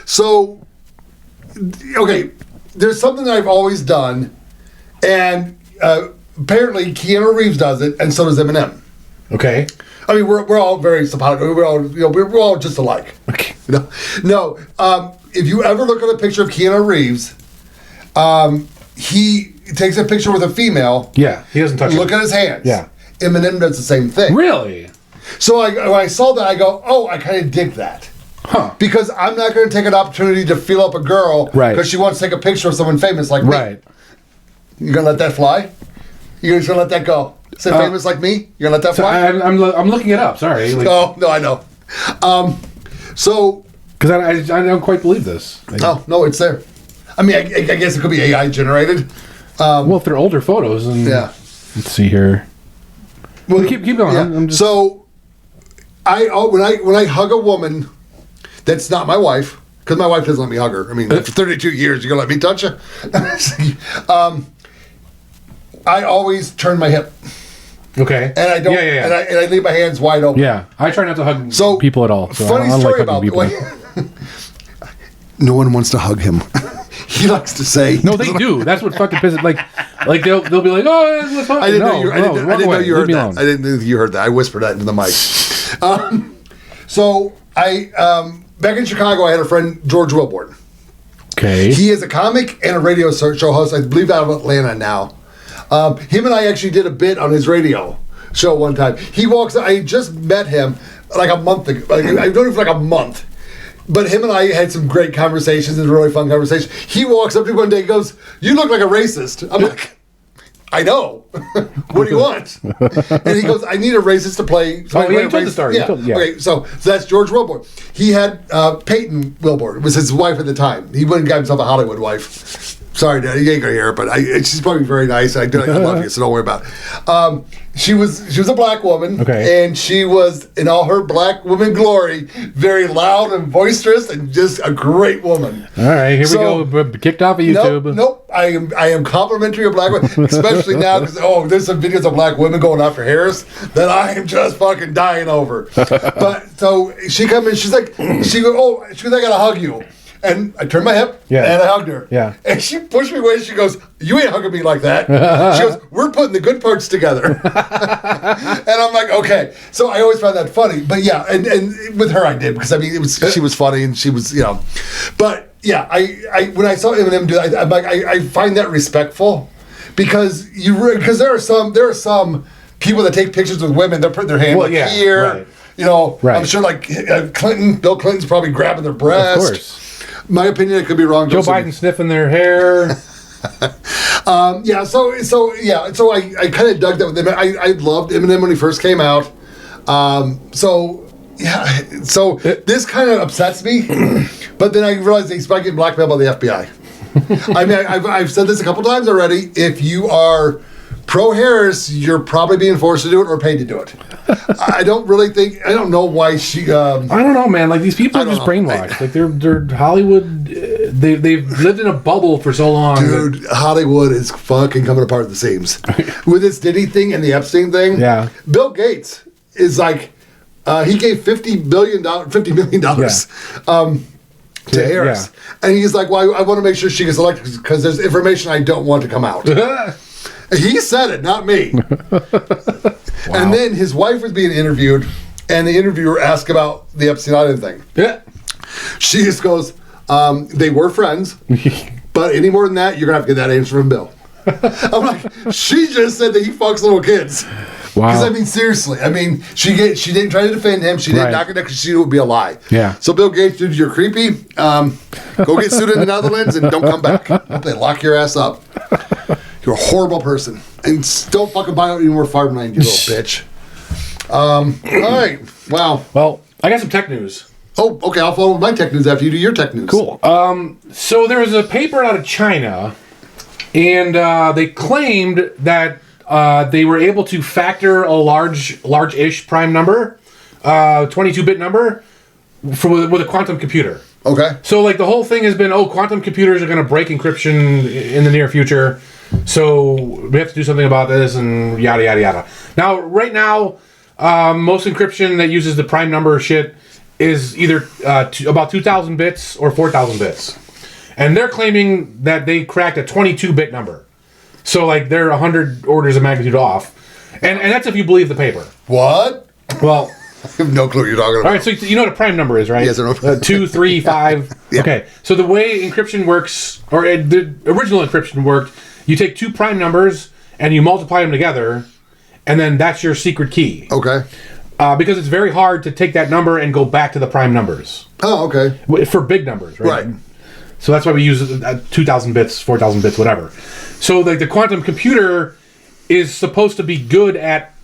So, okay, there's something that I've always done, and apparently Keanu Reeves does it, and so does Eminem. Okay. I mean, we're all very simpatico. We're all just alike. Okay. No. If you ever look at a picture of Keanu Reeves, he takes a picture with a female. Yeah, he doesn't touch. Look at his hands. Yeah. Eminem does the same thing. Really? So when I saw that, I go, oh, I kind of dig that. Huh. Because I'm not going to take an opportunity to feel up a girl because she wants to take a picture of someone famous like me. Right. You going to let that fly? You're just going to let that go? Say famous like me? You're going to let that fly? I'm looking it up. Sorry. Oh, no, I know. Because I don't quite believe this. No, it's there. I mean, I guess it could be AI generated. Well, if they're older photos. And, yeah. Let's see here. Well, keep going. Yeah. So, when I hug a woman that's not my wife, because my wife doesn't let me hug her. I mean, for 32 years, you're going to let me touch you? I always turn my hip. Okay. And I don't. Yeah. And I leave my hands wide open. Yeah. I try not to hug people at all. So funny story about people. No one wants to hug him. He likes to say. No, they do. That's what fucking pisses. Like they'll be like, oh, let's hug. I didn't know you heard that. I didn't know you heard that. I whispered that into the mic. So back in Chicago, I had a friend, George Wilborn. Okay. He is a comic and a radio show host. I believe out of Atlanta now. Him and I actually did a bit on his radio show one time. He walks. I just met him like a month ago. I've known him for like a month. But him and I had some great conversations. It was a really fun conversation. He walks up to me one day and goes, "You look like a racist." I'm like, "I know. What do you want?" And he goes, "I need a racist to play." So you told the story. Yeah. Okay, so that's George Wilborn. He had Peyton Wilborn, was his wife at the time. He went and got himself a Hollywood wife. Sorry, Dad, you ain't gonna hear it, but she's probably very nice. I love you, so don't worry about it. She was a black woman, and she was in all her black woman glory, very loud and boisterous, and just a great woman. All right, here we go. Kicked off of YouTube. Nope. I am complimentary of black women, especially now because there's some videos of black women going after Harris that I am just fucking dying over. But so she come in, she goes, I gotta hug you. And I turned my hip, and I hugged her. Yeah. And she pushed me away, and she goes, "You ain't hugging me like that." She goes, "We're putting the good parts together." And I'm like, okay. So I always found that funny. But yeah, and with her I did, because I mean, she was funny, and she was, But yeah, I when I saw Eminem do that, I'm like, I find that respectful, because there are some people that take pictures with women, they're putting their hand here. Right. I'm sure like Bill Clinton's probably grabbing their breast. Of course. My opinion, it could be wrong. Joe Biden sniffing their hair. So I kind of dug that with Eminem. I loved Eminem when he first came out. So this kind of upsets me, but then I realized he's probably getting blackmailed by the FBI. I mean, I've said this a couple times already. If you are pro-Harris, you're probably being forced to do it or paid to do it. I don't know why she... I don't know, man. Like, these people are just brainwashed. Like, they're Hollywood... They've lived in a bubble for so long. Dude, Hollywood is fucking coming apart at the seams. With this Diddy thing and the Epstein thing, Bill Gates is like... he gave $50 million to Harris. Yeah. And he's like, well, I want to make sure she gets elected because there's information I don't want to come out. He said it, not me. Wow. And then his wife was being interviewed, and the interviewer asked about the Epstein Island thing. Yeah. She just goes, they were friends, but any more than that, you're going to have to get that answer from Bill. I'm like, she just said that he fucks little kids. Wow. Because, I mean, seriously. I mean, she didn't try to defend him. She didn't knock it down because she knew it would be a lie. Yeah. So, Bill Gates, dude, you're creepy. Go get sued in the Netherlands and don't come back. They lock your ass up. You're a horrible person. And don't fucking buy out any more farmland, you little bitch. All right. Wow. Well, I got some tech news. Oh, okay. I'll follow with my tech news after you do your tech news. Cool. So there was a paper out of China, and they claimed that they were able to factor a large-ish prime number, 22-bit number, with a quantum computer. Okay. So, like, the whole thing has been, quantum computers are going to break encryption in the near future, so we have to do something about this, and yada, yada, yada. Now, right now, most encryption that uses the prime number shit is either about 2,000 bits or 4,000 bits. And they're claiming that they cracked a 22-bit number. So, like, they're 100 orders of magnitude off. And that's if you believe the paper. What? Well, I have no clue what you're talking about. All right, so you know what a prime number is, right? Yes, I know. 2, 3, 5. Yeah. Okay, so the way encryption works, or the original encryption worked, you take 2 prime numbers and you multiply them together, and then that's your secret key. Okay. Because it's very hard to take that number and go back to the prime numbers. Oh, okay. For big numbers, right? Right. So that's why we use 2,000 bits, 4,000 bits, whatever. So the quantum computer is supposed to be good at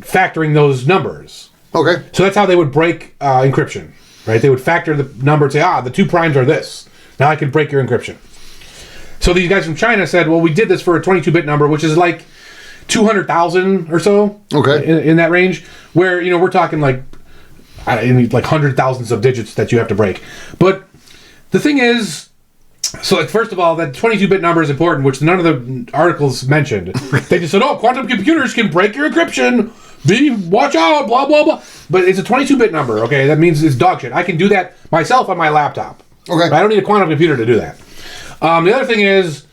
factoring those numbers. Okay. So that's how they would break encryption, right? They would factor the number and say, the 2 primes are this. Now I can break your encryption. So these guys from China said, well, we did this for a 22-bit number, which is like 200,000 or so. Okay. In that range, where, we're talking like hundred thousands of digits that you have to break. But the thing is, so like, first of all, that 22-bit number is important, which none of the articles mentioned. They just said, quantum computers can break your encryption. Watch out, blah, blah, blah. But it's a 22-bit number, okay? That means it's dog shit. I can do that myself on my laptop. Okay. I don't need a quantum computer to do that. The other thing is,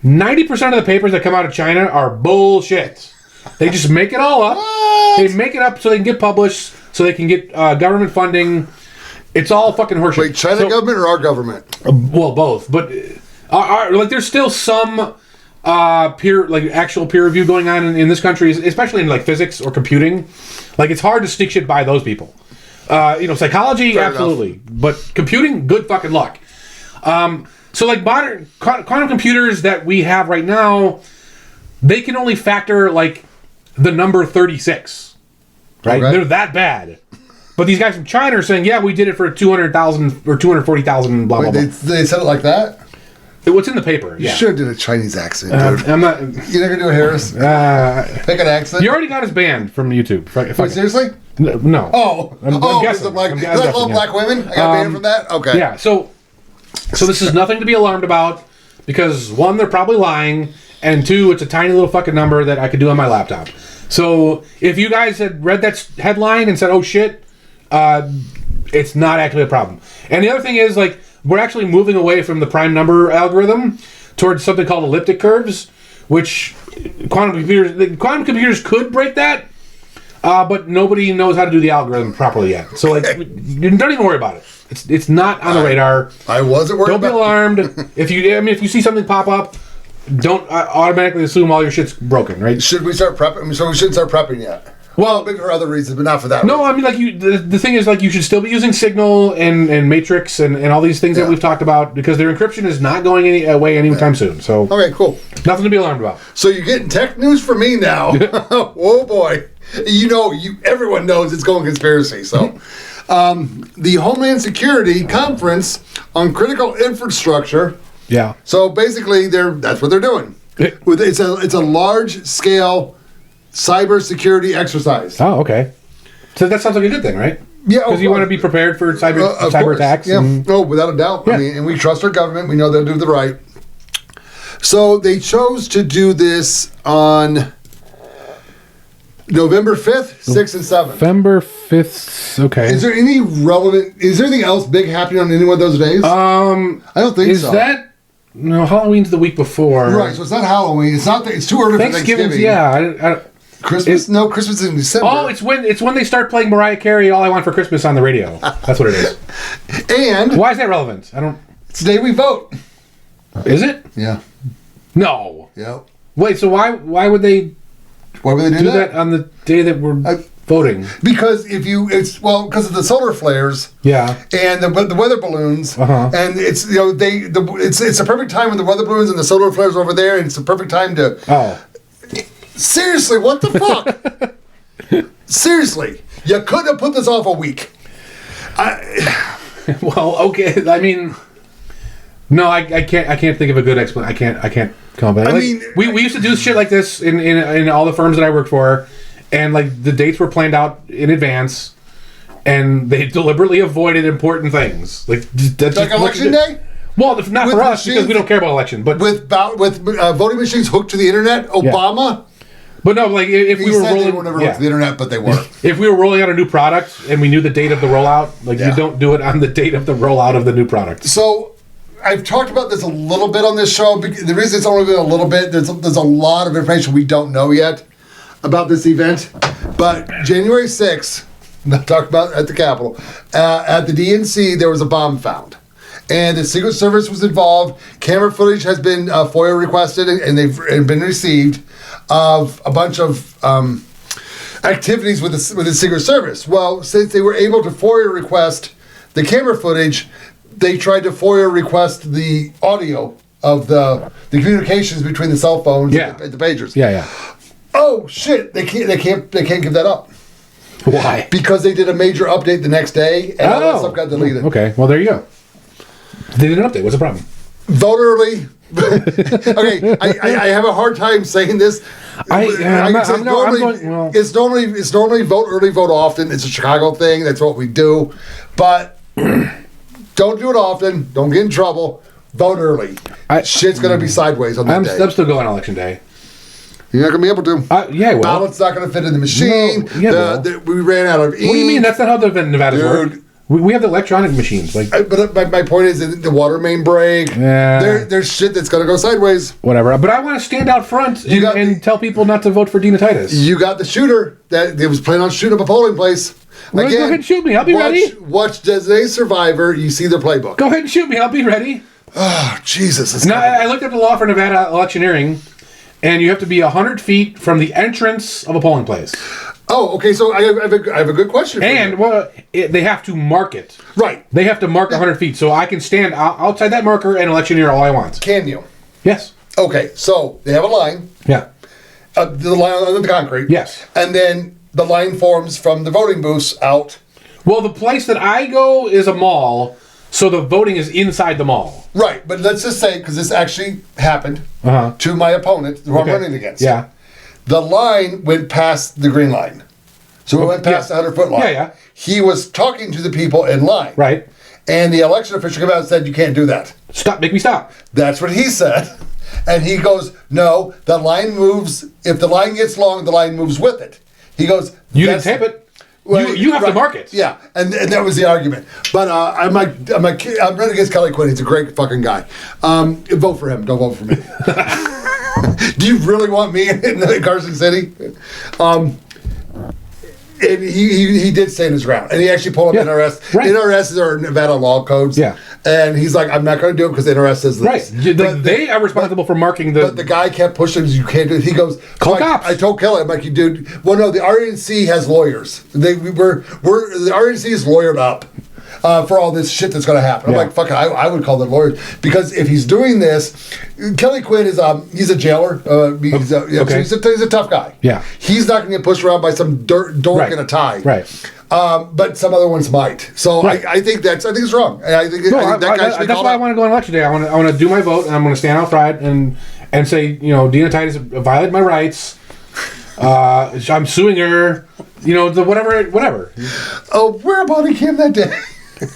90% of the papers that come out of China are bullshit. They just make it all up. What? They make it up so they can get published, so they can get government funding. It's all fucking horseshit. Wait, China government or our government? Well, both. But there's still some actual peer review going on in this country, especially in like physics or computing. Like, it's hard to sneak shit by those people. Psychology, fair absolutely, enough. But computing, good fucking luck. So like modern quantum computers that we have right now, they can only factor like the number 36, right? Okay. They're that bad. But these guys from China are saying, we did it for 200,000 or 240,000, blah, blah, blah. They said it like that? What's in the paper? You should have did a Chinese accent, dude. I'm not. You're not gonna do a Harris? Pick an accent. You already got us banned from YouTube. Wait, seriously? No. Oh, I'm guessing. I love black women. I got banned from that. Okay. Yeah. So this is nothing to be alarmed about, because 1, they're probably lying, and 2, it's a tiny little fucking number that I could do on my laptop. So if you guys had read that headline and said, "Oh shit," it's not actually a problem. And the other thing is, like, we're actually moving away from the prime number algorithm towards something called elliptic curves, which quantum computers could break that, but nobody knows how to do the algorithm properly yet. So, like, don't even worry about it. It's not on the radar. I wasn't worried. Don't be alarmed. If you see something pop up, don't automatically assume all your shit's broken, right? Should we start prepping? So we shouldn't start prepping yet. Well, maybe for other reasons, but not for that. No, reason. I mean, like, the thing is, like, you should still be using Signal and Matrix and all these things that we've talked about, because their encryption is not going away anytime soon. So okay, cool. Nothing to be alarmed about. So you're getting tech news from me now. Oh boy, everyone knows it's going conspiracy. So the Homeland Security Conference on Critical Infrastructure. Yeah. So basically, that's what they're doing. It's a large scale cybersecurity exercise. Oh, okay. So that sounds like a good thing, right? Yeah, because you want to be prepared for cyber attacks. Yeah, without a doubt. Yeah. I mean, and we trust our government. We know they'll do the right. So they chose to do this on November 5th, 6th, and 7th. November 5th. Okay. Is there anything else big happening on any one of those days? I don't think so. Is that? No, Halloween's the week before. Right, so it's not Halloween. It's not. It's too early for Thanksgiving. Yeah. Christmas? Christmas is in December. Oh, it's when they start playing Mariah Carey, "All I Want for Christmas" on the radio. That's what it is. And why is that relevant? It's the day we vote. Is it? Yeah. No. Yeah. Wait. So why would they? Why would they do that on the day that we're voting? Because because of the solar flares. Yeah. And the weather balloons. And it's it's the perfect time when the weather balloons and the solar flares are over there, and it's the perfect time to. Oh. Seriously, what the fuck? Seriously, you couldn't have put this off a week. Well, okay. I mean, no, I can't think of a good explanation. I can't come up with it. We used to do shit like this in all the firms that I worked for, and like the dates were planned out in advance, and they deliberately avoided important things like election day. Well, not with for us because we don't care about election. But with voting machines hooked to the internet, Obama. Yeah. But no, like if we were rolling, they were never hooked to the internet, but they were. If we were rolling out a new product and we knew the date of the rollout, you don't do it on the date of the rollout of the new product. So I've talked about this a little bit on this show. The reason it's only been a little bit, there's a lot of information we don't know yet. about this event, but January 6th, not talking about at the Capitol, at the DNC, there was a bomb found. And the Secret Service was involved. Camera footage has been FOIA requested, and they've been received of a bunch of activities with the Secret Service. Well, since they were able to FOIA request the camera footage, they tried to FOIA request the audio of the communications between the cell phones and the pagers. Yeah. Oh shit! They can't give that up. Why? Because they did a major update the next day, and all that stuff got deleted. Okay, well there you go. They did an update. What's the problem? Vote early. Okay, I have a hard time saying this. It's normally vote early, vote often. It's a Chicago thing. That's what we do. But don't do it often. Don't get in trouble. Vote early. Shit's going to be sideways on that day. I'm still going on election day. You're not going to be able to. Yeah, well. Ballot's not going to fit in the machine. No, we ran out of ink. What do you mean? That's not how the Nevadas work. We have the electronic machines. But my point is that the water main break. Yeah. There's shit that's going to go sideways. Whatever. But I want to stand out front and tell people not to vote for Dina Titus. You got the shooter that was planning on shooting up a polling place. Well, go ahead and shoot me. I'll be ready. Watch Designate Survivor. You see their playbook. Go ahead and shoot me. I'll be ready. Oh, Jesus. Now, I looked up the law for Nevada electioneering, and you have to be 100 feet from the entrance of a polling place. Oh, okay. So I have a good question for you. They have to mark it. Right. They have to mark 100 feet. So I can stand outside that marker and electioneer all I want. Can you? Yes. Okay. So they have a line. Yeah. The line on the concrete. Yes. And then the line forms from the voting booths out. Well, the place that I go is a mall, so the voting is inside the mall. Right. But let's just say, because this actually happened to my opponent, who I'm running against. Yeah. The line went past the green line. So it went past the 100-foot line. Yeah. He was talking to the people in line. Right. And the election official came out and said, you can't do that. Stop. Make me stop. That's what he said. And he goes, no, the line moves. If the line gets long, the line moves with it. He goes, you didn't tape it. Well, you have to mark it. Yeah, and that was the argument. But I'm running against Kelly Quinn. He's a great fucking guy. Vote for him. Don't vote for me. Do you really want me in Carson City? And he did stand his ground, and he actually pulled up NRS. Right. NRS is our Nevada law codes. Yeah. And he's like, I'm not going to do it because the NRS says this. Right. They are responsible for marking the... But the guy kept pushing, you can't do it. He goes, call cops. I told Kelly, I'm like, you dude, well, no, the RNC has lawyers. The RNC is lawyered up for all this shit that's going to happen. I'm like, fuck it, I would call them lawyers. Because if he's doing this, Kelly Quinn is, he's a jailer. He's a tough guy. Yeah. He's not going to get pushed around by some dork in a tie. Right. But some other ones might. So I think it's wrong. I think that guy should be that's why I want to go on election day. I want to do my vote, and I'm going to stand outside and say, Dina Titus violated my rights. I'm suing her. Whatever. Oh, wear a body cam that day.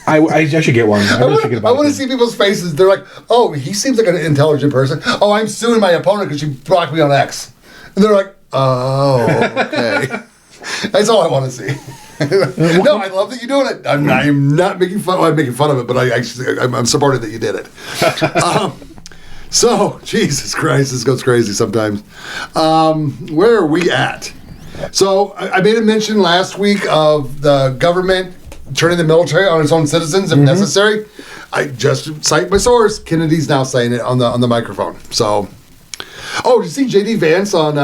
I should get one. I want to see people's faces. They're like, oh, he seems like an intelligent person. Oh, I'm suing my opponent because she blocked me on X. And they're like, oh, okay. That's all I want to see. No, I love that you're doing it. I'm not making fun. Well, I'm making fun of it, but I'm supportive that you did it. So, Jesus Christ, this goes crazy sometimes. Where are we at? So, I made a mention last week of the government turning the military on its own citizens if necessary. I just cite my source. Kennedy's now saying it on the microphone. So, did you see J.D. Vance on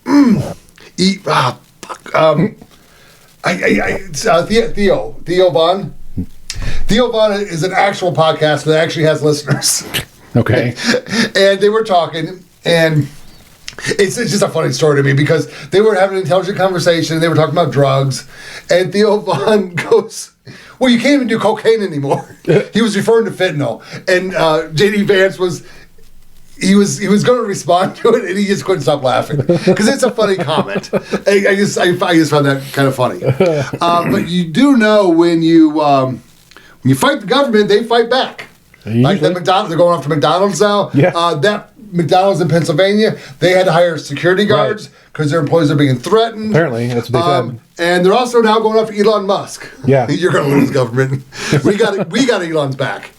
Theo Vaughn. Theo Vaughn is an actual podcast that actually has listeners. Okay. And they were talking, and it's just a funny story to me because they were having an intelligent conversation, and they were talking about drugs, and Theo Vaughn goes, well, you can't even do cocaine anymore. He was referring to fentanyl. And J.D. Vance was going to respond to it, and he just couldn't stop laughing because it's a funny comment. I just found that kind of funny. But you do know when you fight the government, they fight back. Usually. Like the McDonald's, they're going after McDonald's now. Yeah. That McDonald's in Pennsylvania, they had to hire security guards because their employees are being threatened. Apparently, that's what they said. And they're also now going after Elon Musk. Yeah, you're going to lose government. we got Elon's back.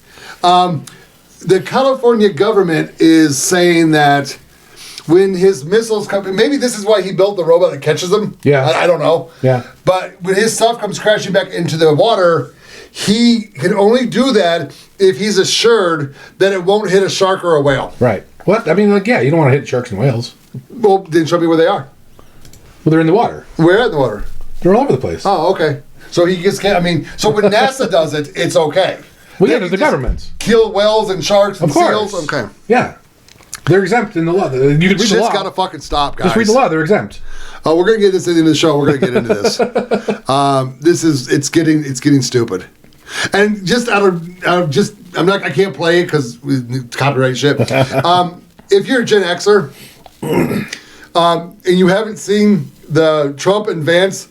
The California government is saying that when his missiles come, maybe this is why he built the robot that catches them. Yeah. I don't know. Yeah. But when his stuff comes crashing back into the water, he can only do that if he's assured that it won't hit a shark or a whale. Right. What? I mean, like, yeah, you don't want to hit sharks and whales. Well, then show me where they are. Well, they're in the water. Where in the water? They're all over the place. Oh, okay. So he just can't, I mean, so when NASA does it, it's okay. Well, yeah, they're the governments. Kill whales and sharks and of course. seals? Okay. Yeah. They're exempt in the law. You can read the law. Shit's got to fucking stop, guys. Just read the law. They're exempt. Oh, we're going to get this at the end of the show. We're going to get into this. It's getting stupid. And just I can't play it because copyright shit. If you're a Gen Xer, and you haven't seen the Trump and Vance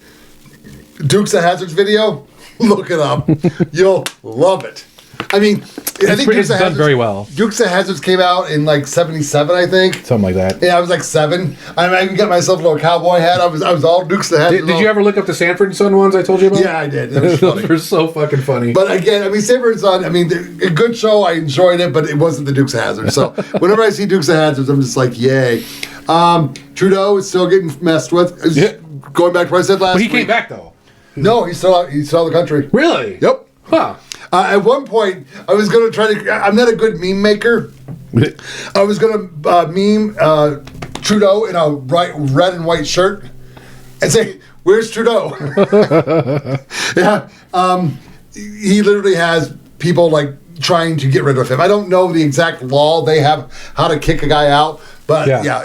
Dukes of Hazzards video, look it up. You'll love it. I mean, I think Dukes done very well. Dukes of Hazzards came out in like '77, I think. Something like that. Yeah, I was like 7. I even got myself a little cowboy hat. I was all Dukes of Hazzards. Did you ever look up the Sanford and Son ones I told you about? Yeah, I did. It was funny. Those were so fucking funny. But again, I mean, Sanford and Son, I mean, a good show. I enjoyed it, but it wasn't the Dukes of Hazzard. So whenever I see Dukes of Hazzards, I'm just like, yay. Trudeau is still getting messed with. Yeah. Going back to what I said last week. But he came back, though. No, he's still out of the country. Really? Yep. Huh. At one point, I was going to try to... I'm not a good meme maker. I was going to meme Trudeau in a red and white shirt and say, where's Trudeau? Yeah. He literally has people, like, trying to get rid of him. I don't know the exact law they have, how to kick a guy out. But yeah,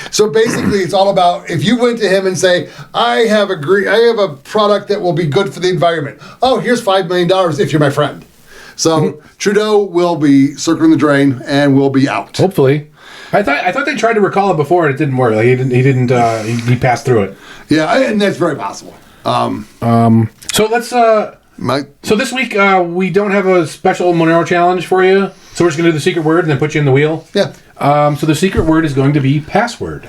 so basically it's all about, if you went to him and say, I have a product that will be good for the environment. Oh, here's $5 million if you're my friend. So Trudeau will be circling the drain and will be out. Hopefully. I thought they tried to recall it before and it didn't work. Like he passed through it. Yeah, and that's very possible. So let's so this week we don't have a special Monero challenge for you. So we're just gonna do the secret word and then put you in the wheel. Yeah. So the secret word is going to be password.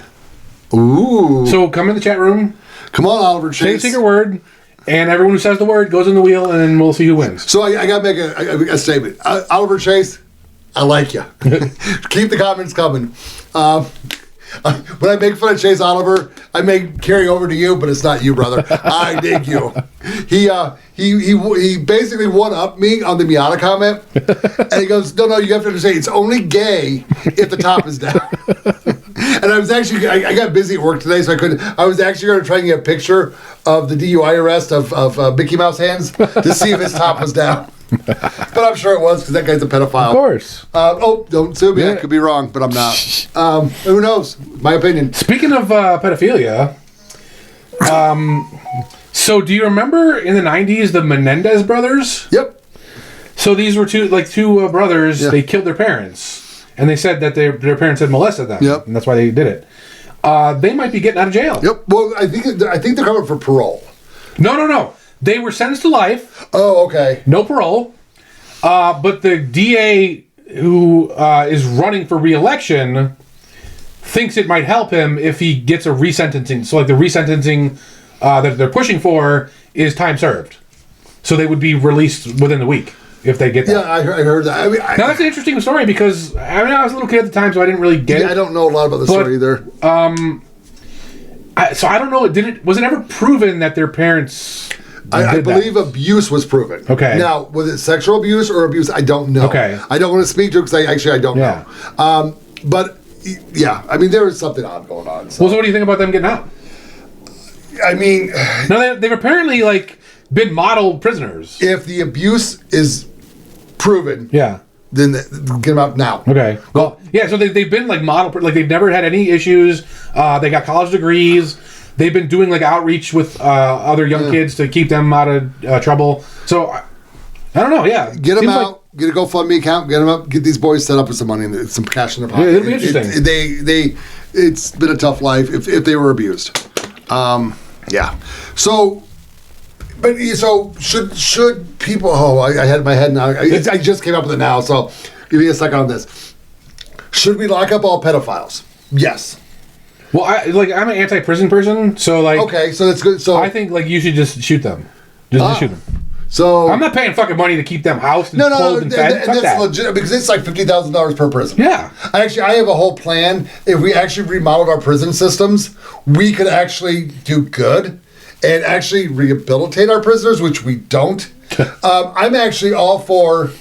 Ooh. So come in the chat room. Come on, Oliver Chase. Say the secret word, and everyone who says the word goes in the wheel, and then we'll see who wins. So I got to make a statement. Oliver Chase, I like you. Keep the comments coming. When I make fun of Chase Oliver, I may carry over to you, but it's not you, brother. I dig you. He basically one-upped me on the Miata comment, and he goes, no, you have to understand, it's only gay if the top is down. And I was actually, I got busy at work today, so I couldn't. I was actually going to try and get a picture of the DUI arrest of Mickey Mouse hands to see if his top was down. But I'm sure it was, because that guy's a pedophile. Of course. Don't sue me. Yeah. I could be wrong, but I'm not. Who knows? My opinion. Speaking of pedophilia, so do you remember in the 90s the Menendez brothers? Yep. So these were two brothers. Yeah. They killed their parents, and they said that their parents had molested them. Yep. And that's why they did it. They might be getting out of jail. Yep. Well, I think they're coming for parole. No. They were sentenced to life. Oh, okay. No parole. But the DA who is running for re-election thinks it might help him if he gets a resentencing. So, like, the resentencing that they're pushing for is time served. So they would be released within the week if they get that. Yeah, I heard that. Now, that's an interesting story because, I was a little kid at the time, so I didn't really get it. I don't know a lot about the story either. So I don't know. Was it ever proven that their parents... I believe abuse was proven. Okay. Now, was it sexual abuse or abuse? I don't know. Okay. I don't want to speak to it because I don't know. But, yeah, I mean, there was something odd going on. So. Well, so what do you think about them getting out? I mean... No, they've apparently, like, been model prisoners. If the abuse is proven... Yeah. Then get them out now. Okay. Well, yeah, so they've been, like, model... Like, they've never had any issues. They got college degrees. They've been doing, like, outreach with other young kids to keep them out of trouble. So, I don't know, yeah. Get them out. Like, get a GoFundMe account. Get them up. Get these boys set up with some money and some cash in their pocket. Yeah, it'll be interesting. It's been a tough life if they were abused. Yeah. So should people... Oh, I had my head now. I just came up with it now, so give me a second on this. Should we lock up all pedophiles? Yes. Well, I'm an anti-prison person, so, like... Okay, so that's good. So I think, like, you should just shoot them. Just shoot them. So I'm not paying fucking money to keep them housed and clothed and fed. And that's legit because it's like $50,000 per prison. Yeah. I have a whole plan. If we actually remodeled our prison systems, we could actually do good and actually rehabilitate our prisoners, which we don't. I'm actually all for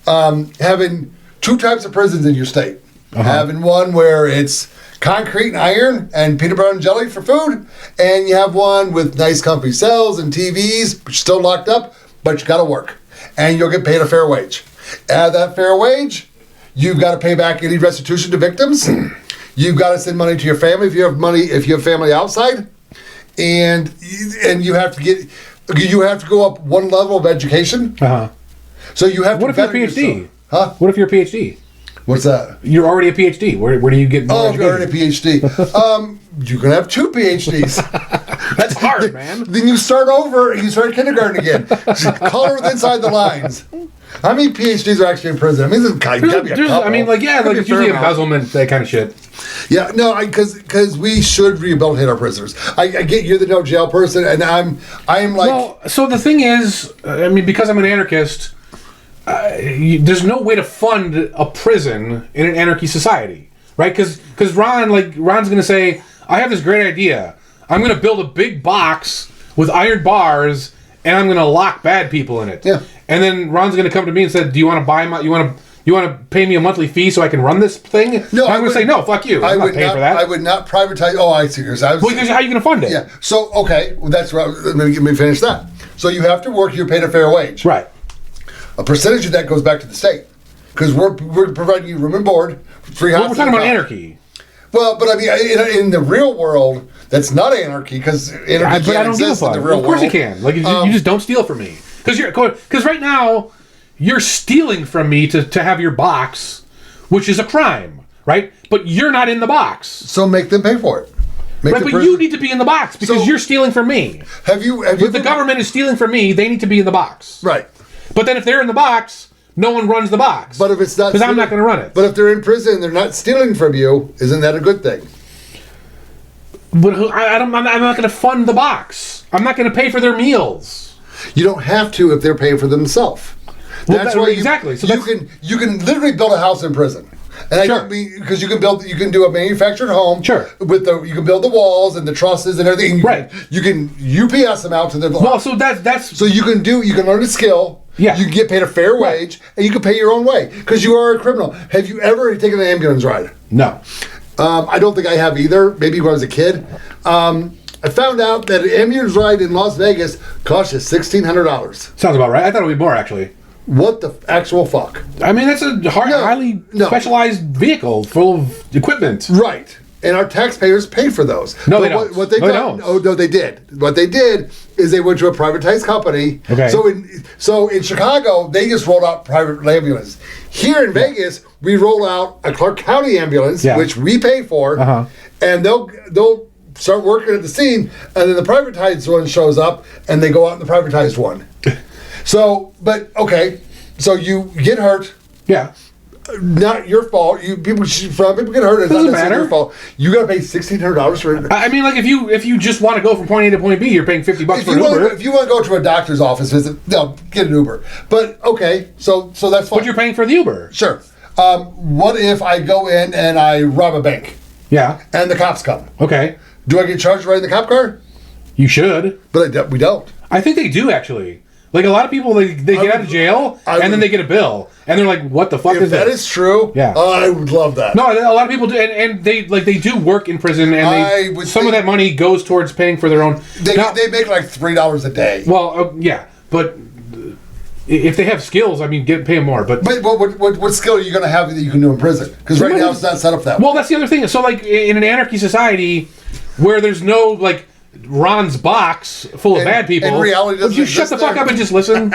having 2 types of prisons in your state. Having one where it's concrete and iron and peanut butter and jelly for food, and you have one with nice comfy cells and TVs, but you're still locked up, but you got to work, and you'll get paid a fair wage. At that fair wage, you've got to pay back any restitution to victims. You've got to send money to your family if you have family outside, and you have to go up one level of education. So you have to. What if you're a PhD? Yourself. What if you're a PhD? What's that? You're already a PhD. Where do you get more if you're already a PhD. You can have 2 PhDs. That's hard, man. Then you start over and you start kindergarten again. Color with inside the lines. How many PhDs are actually in prison? I mean, there's gotta be a couple. I mean, like, yeah, like it's usually embezzlement, that kind of shit. Yeah, no, because we should rehabilitate our prisoners. I get you're the no jail person, and I'm like. Well, so the thing is, I mean, because I'm an anarchist, there's no way to fund a prison in an anarchy society, right? Because Ron's going to say, I have this great idea. I'm going to build a big box with iron bars, and I'm going to lock bad people in it. Yeah. And then Ron's going to come to me and say, do you want to buy my, you want to pay me a monthly fee so I can run this thing? No, I'm going to say, no, fuck you. I'm not paying for that. I would not privatize. Oh, I see. Because how are you going to fund it? Yeah. So, okay. Well, that's right. Let me finish that. So you have to work. You're paid a fair wage. Right. A percentage of that goes back to the state. Because we're providing you room and board, free housing. Well, we're talking about anarchy. Well, but I mean, in the real world, that's not anarchy, because anarchy can't exist in the real world. Of course you can. Like, you just don't steal from me. Because right now, you're stealing from me to have your box, which is a crime, right? But you're not in the box. So make them pay for it. Right, but you need to be in the box, because you're stealing from me. Have you if the government is stealing from me, they need to be in the box. Right. But then if they're in the box, no one runs the box. But if it's not, because I'm not going to run it. But if they're in prison and they're not stealing from you, isn't that a good thing? But I'm not going to fund the box. I'm not going to pay for their meals. You don't have to if they're paying for themselves. That's why exactly. So you can literally build a house in prison. And I don't mean because you can do a manufactured home. Sure. You can build the walls and the trusses and everything. Right. You can UPS them out to the. Well, so that's. So you can learn a skill. Yeah. You can get paid a fair wage, and you can pay your own way because you are a criminal. Have you ever taken an ambulance ride? No. I don't think I have either. Maybe when I was a kid. I found out that an ambulance ride in Las Vegas costs you $1,600. Sounds about right. I thought it would be more, actually. What the actual fuck? I mean, that's a highly specialized vehicle full of equipment. Right. And our taxpayers pay for those. No, they don't. What they don't. Oh, no, they did. What they did is they went to a privatized company. Okay. So in Chicago, they just rolled out private ambulance. Here in Vegas, we roll out a Clark County ambulance, which we pay for, and they'll start working at the scene, and then the privatized one shows up, and they go out in the privatized one. So you get hurt. Yeah. Not your fault. People get hurt. It's Doesn't not matter. Your fault. You got to pay $1,600 for it. I mean, like if you just want to go from point A to point B, you're paying $50 for an Uber. If you want to go to a doctor's office visit, no, get an Uber. But okay, so that's fine. But you're paying for the Uber. Sure. What if I go in and I rob a bank? Yeah. And the cops come. Okay. Do I get charged right in the cop car? You should. But we don't. I think they do, actually. Like, a lot of people, they get out of jail, and then they get a bill. And they're like, what the fuck is this? If that is true, yeah. I would love that. No, a lot of people do, and they do work in prison, and some of that money goes towards paying for their own... They make like $3 a day. Well, yeah, but if they have skills, I mean, pay them more. But what skill are you going to have that you can do in prison? Because right now it's not set up that way. Well, that's the other thing. So, like, in an anarchy society where there's no, like... Ron's box full of bad people. In reality, would you shut the fuck up and just listen?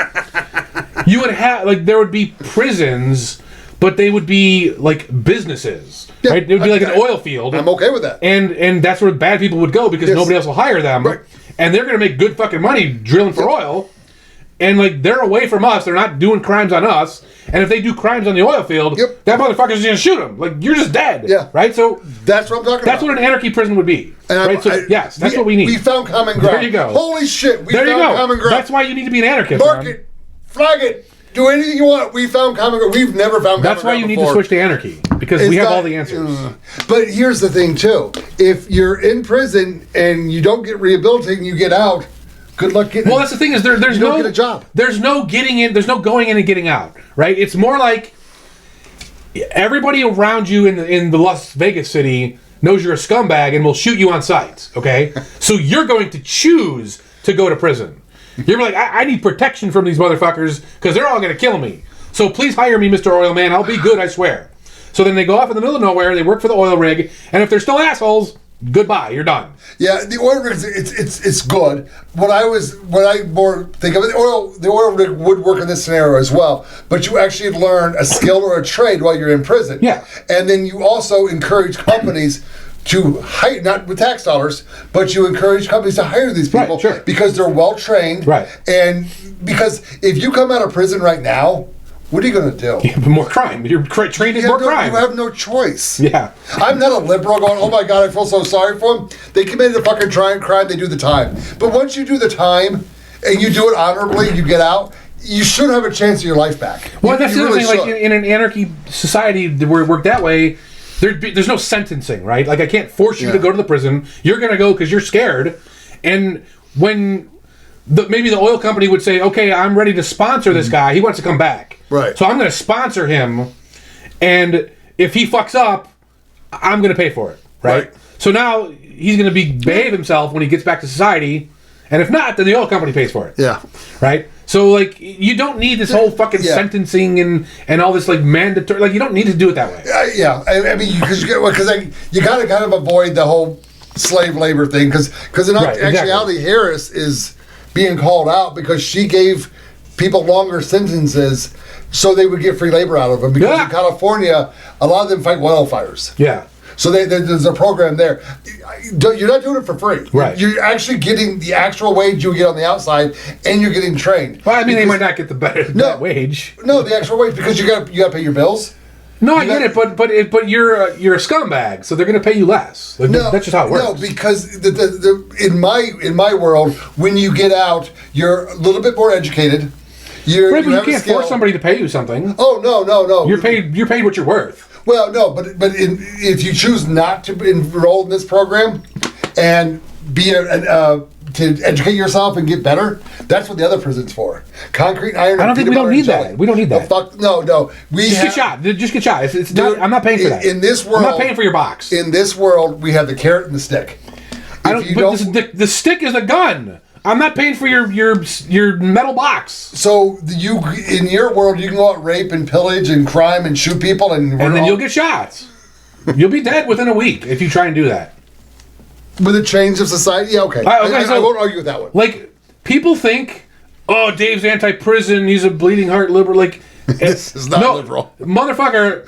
You would have there would be prisons, but they would be like businesses, right? It would be like an oil field. I'm okay with that. And that's where bad people would go because nobody else will hire them, and they're going to make good fucking money drilling for oil. and like they're away from us. They're not doing crimes on us. And if they do crimes on the oil field, that motherfucker's just gonna shoot them. Like you're just dead. Yeah. Right. So that's what I'm talking about. That's what an anarchy prison would be. Right. So yes, that's what we need. We found common ground. There you go. Holy shit. We found common ground. That's why you need to be an anarchist. Mark it. Flag it. Do anything you want. We found common ground. We've never found common ground. That's why you need to switch to anarchy because we have all the answers. But here's the thing too: if you're in prison and you don't get rehabilitated, and you get out. Good luck getting. Well, that's the thing is there's no get a job. There's no getting in. There's no going in and getting out. Right? It's more like everybody around you in the Las Vegas city knows you're a scumbag and will shoot you on sight. Okay, so you're going to choose to go to prison. You're like, I need protection from these motherfuckers because they're all going to kill me. So please hire me, Mr. Oil Man. I'll be good, I swear. So then they go off in the middle of nowhere. They work for the oil rig, and if they're still assholes. Goodbye, you're done. Yeah, the oil rig, it's good. What I more think of it, the oil rig would work in this scenario as well. But you actually learn a skill or a trade while you're in prison. Yeah, and then you also encourage companies to hire, not with tax dollars, but you encourage companies to hire these people because they're well trained. Right, and because if you come out of prison right now. What are you going to do? Yeah, more crime. You're trained in more crime. You have no choice. Yeah. I'm not a liberal going, oh my God, I feel so sorry for them. They committed a fucking crime, they do the time. But once you do the time and you do it honorably, you get out, you should have a chance of your life back. Well, that's the other thing. Like in an anarchy society where it worked that way, there's no sentencing, right? Like I can't force you to go to the prison. You're going to go because you're scared. And when maybe the oil company would say, okay, I'm ready to sponsor this guy. He wants to come back. Right. So I'm going to sponsor him, and if he fucks up, I'm going to pay for it. Right. So now he's going to behave himself when he gets back to society, and if not, then the oil company pays for it. Yeah. Right. So like you don't need this whole fucking sentencing and all this like mandatory. Like you don't need to do it that way. Yeah. I mean, because you got to kind of avoid the whole slave labor thing because in actuality, Harris is being called out because she gave people longer sentences so they would get free labor out of them because in California a lot of them fight wildfires. Yeah. So there's a program there. You're not doing it for free. Right. You're actually getting the actual wage you get on the outside, and you're getting trained. Well, I mean, they might not get that wage. No, the actual wage because you got to pay your bills. No, I get it, but you're a scumbag, so they're going to pay you less. Like, that's just how it works. No, because in my world, when you get out, you're a little bit more educated. But you can't force somebody to pay you something. Oh no. You're paid what you're worth. Well, no, but if you choose not to enroll in this program and be to educate yourself and get better, that's what the other prison's for. Concrete, iron. I don't think we don't need that. We don't need that. No. Just get shot. It's not, I'm not paying for that. In this world, I'm not paying for your box. In this world, we have the carrot and the stick. The stick is a gun. I'm not paying for your metal box. So in your world, you can go out, rape and pillage and crime and shoot people, and then you'll get shot. You'll be dead within a week if you try and do that. With a change of society, yeah, okay. I won't argue with that one. Like people think, oh, Dave's anti-prison. He's a bleeding heart liberal. Like this is not liberal, motherfucker.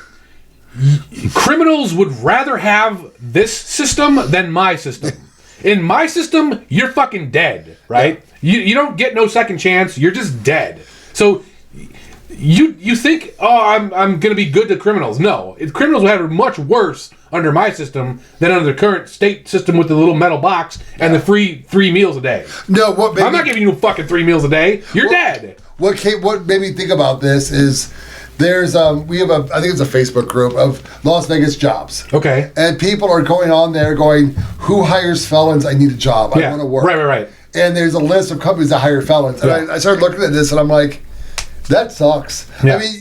Criminals would rather have this system than my system. In my system, you're fucking dead, right? Yeah. You don't get no second chance. You're just dead. So you think, oh, I'm gonna be good to criminals. No, criminals would have it much worse under my system than under the current state system with the little metal box and the free 3 meals a day. No, I'm not giving you fucking 3 meals a day. You're dead. What made me think about this is there's we have I think it's a Facebook group of Las Vegas jobs. Okay. And people are going on there going, who hires felons? I need a job. I want to work. Right. And there's a list of companies that hire felons. And I started looking at this and I'm like, that sucks. Yeah. I mean,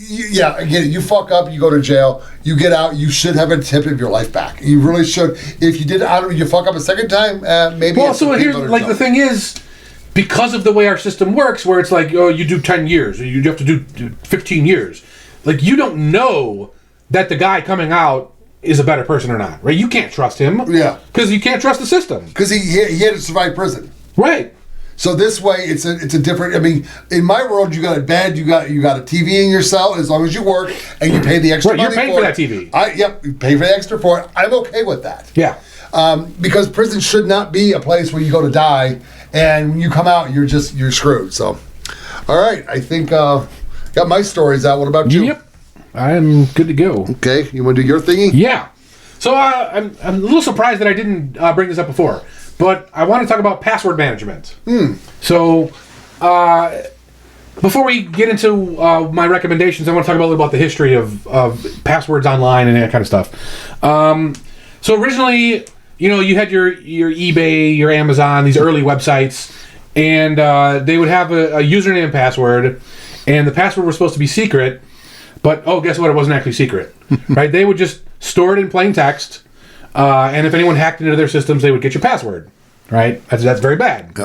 I get it. You fuck up, you go to jail, you get out, you should have a tip of your life back. You really should. If you did, you fuck up a second time, maybe. Well, so here's the thing is, because of the way our system works, where it's like, oh, you do 10 years, or you have to do 15 years. Like, you don't know that the guy coming out is a better person or not, right? You can't trust him. Yeah. Because you can't trust the system. Because he had to survive prison. Right. So this way, it's a different. I mean, in my world, you got a bed, you got a TV in your cell as long as you work and you pay the extra money. You're paying for that TV. You pay for the extra for it. I'm okay with that. Yeah. Because prison should not be a place where you go to die, and when you come out, you're screwed. So, All right, I think got my stories out. What about you? Yep, I'm good to go. Okay, you want to do your thingy? Yeah. So I'm a little surprised that I didn't bring this up before, but I want to talk about password management. So before we get into my recommendations, I want to talk a little about the history of passwords online and that kind of stuff. So originally, you had your eBay, your Amazon, these early websites, and they would have a username and password, and the password was supposed to be secret, but guess what? It wasn't actually secret, right? They would just store it in plain text, and if anyone hacked into their systems, they would get your password, right? That's very bad.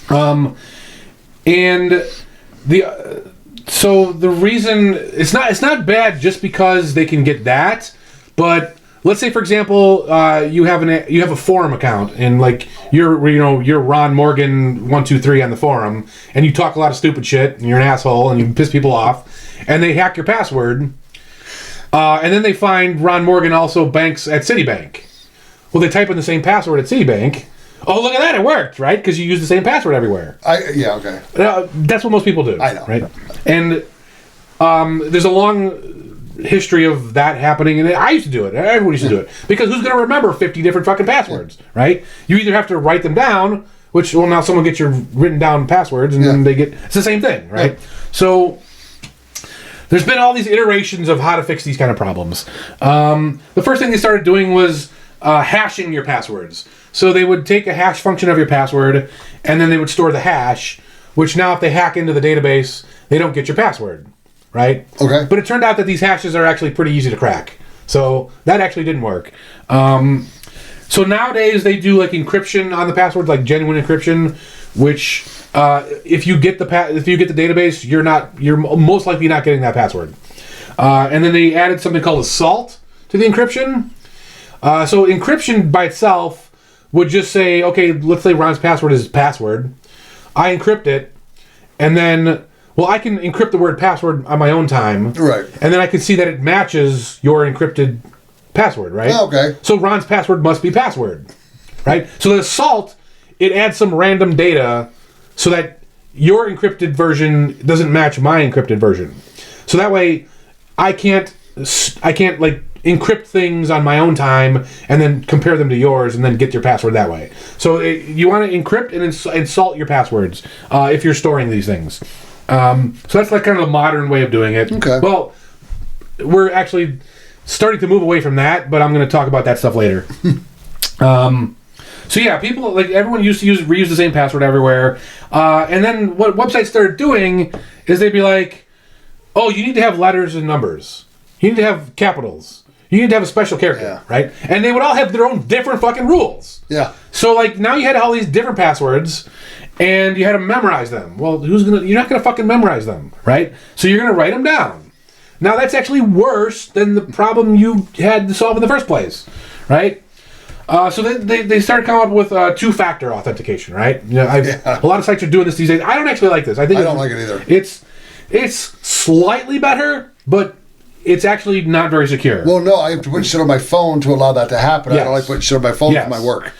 Yeah. And so the reason it's not bad just because they can get that, but let's say, for example, you have a forum account, and like you're Ron Morgan 123 on the forum, and you talk a lot of stupid shit, and you're an asshole, and you piss people off, and they hack your password, and then they find Ron Morgan also banks at Citibank. Well, they type in the same password at Citibank. Oh, look at that! It worked, right? Because you use the same password everywhere. Okay. That's what most people do. I know, right? And there's a long history of that happening, and I used to do it. Everyone used to do it because who's going to remember 50 different fucking passwords, right? You either have to write them down, which now someone gets your written down passwords, and then it's the same thing, right? Yeah. So there's been all these iterations of how to fix these kind of problems. The first thing they started doing was hashing your passwords. So they would take a hash function of your password, and then they would store the hash, which now if they hack into the database, they don't get your password, right? Okay. But it turned out that these hashes are actually pretty easy to crack. So that actually didn't work. So nowadays they do like encryption on the passwords, like genuine encryption, which if you get the database, you're most likely not getting that password. And then they added something called a salt to the encryption. So encryption by itself would just say, okay, let's say Ron's password is password. I encrypt it, and then, I can encrypt the word password on my own time. Right. And then I can see that it matches your encrypted password, right? Oh, okay. So Ron's password must be password, right? So the salt, it adds some random data so that your encrypted version doesn't match my encrypted version. So that way, I can't like encrypt things on my own time and then compare them to yours and then get your password that way. So you want to encrypt and salt your passwords if you're storing these things. So that's like kind of a modern way of doing it. Okay. Well, we're actually starting to move away from that, but I'm going to talk about that stuff later. So yeah, people, like everyone used to reuse the same password everywhere. And then what websites started doing is they'd be like, oh, you need to have letters and numbers. You need to have capitals. You need to have a special character, right? And they would all have their own different fucking rules. Yeah. So like now you had all these different passwords, and you had to memorize them. Well, you're not gonna fucking memorize them, right? So you're gonna write them down. Now that's actually worse than the problem you had to solve in the first place, right? So they started coming up with two-factor authentication, right? A lot of sites are doing this these days. I don't actually like this. I don't like it either. It's slightly better, but it's actually not very secure. Well, no, I have to put shit on my phone to allow that to happen. Yes. I don't like putting shit on my phone for my work.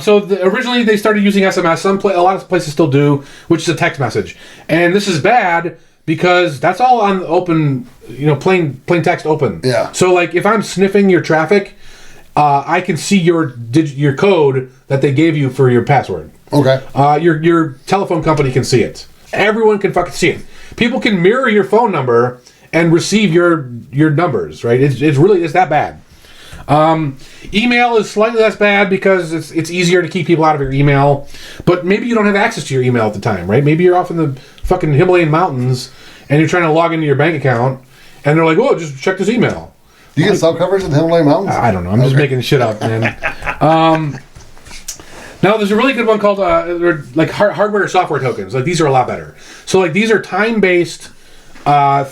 So originally they started using SMS. A lot of places still do, which is a text message. And this is bad because that's all on open, plain text open. Yeah. So like if I'm sniffing your traffic, I can see your code that they gave you for your password. Okay. Your telephone company can see it. Everyone can fucking see it. People can mirror your phone number and receive your numbers, right? It's that bad. Email is slightly less bad because it's easier to keep people out of your email, but maybe you don't have access to your email at the time, right? Maybe you're off in the fucking Himalayan mountains and you're trying to log into your bank account, and they're like, "Oh, just check this email." Do you get cell coverage in the Himalayan mountains? I don't know. I'm just making shit up, man. Now, there's a really good one called like hardware or software tokens. Like these are a lot better. So like these are time-based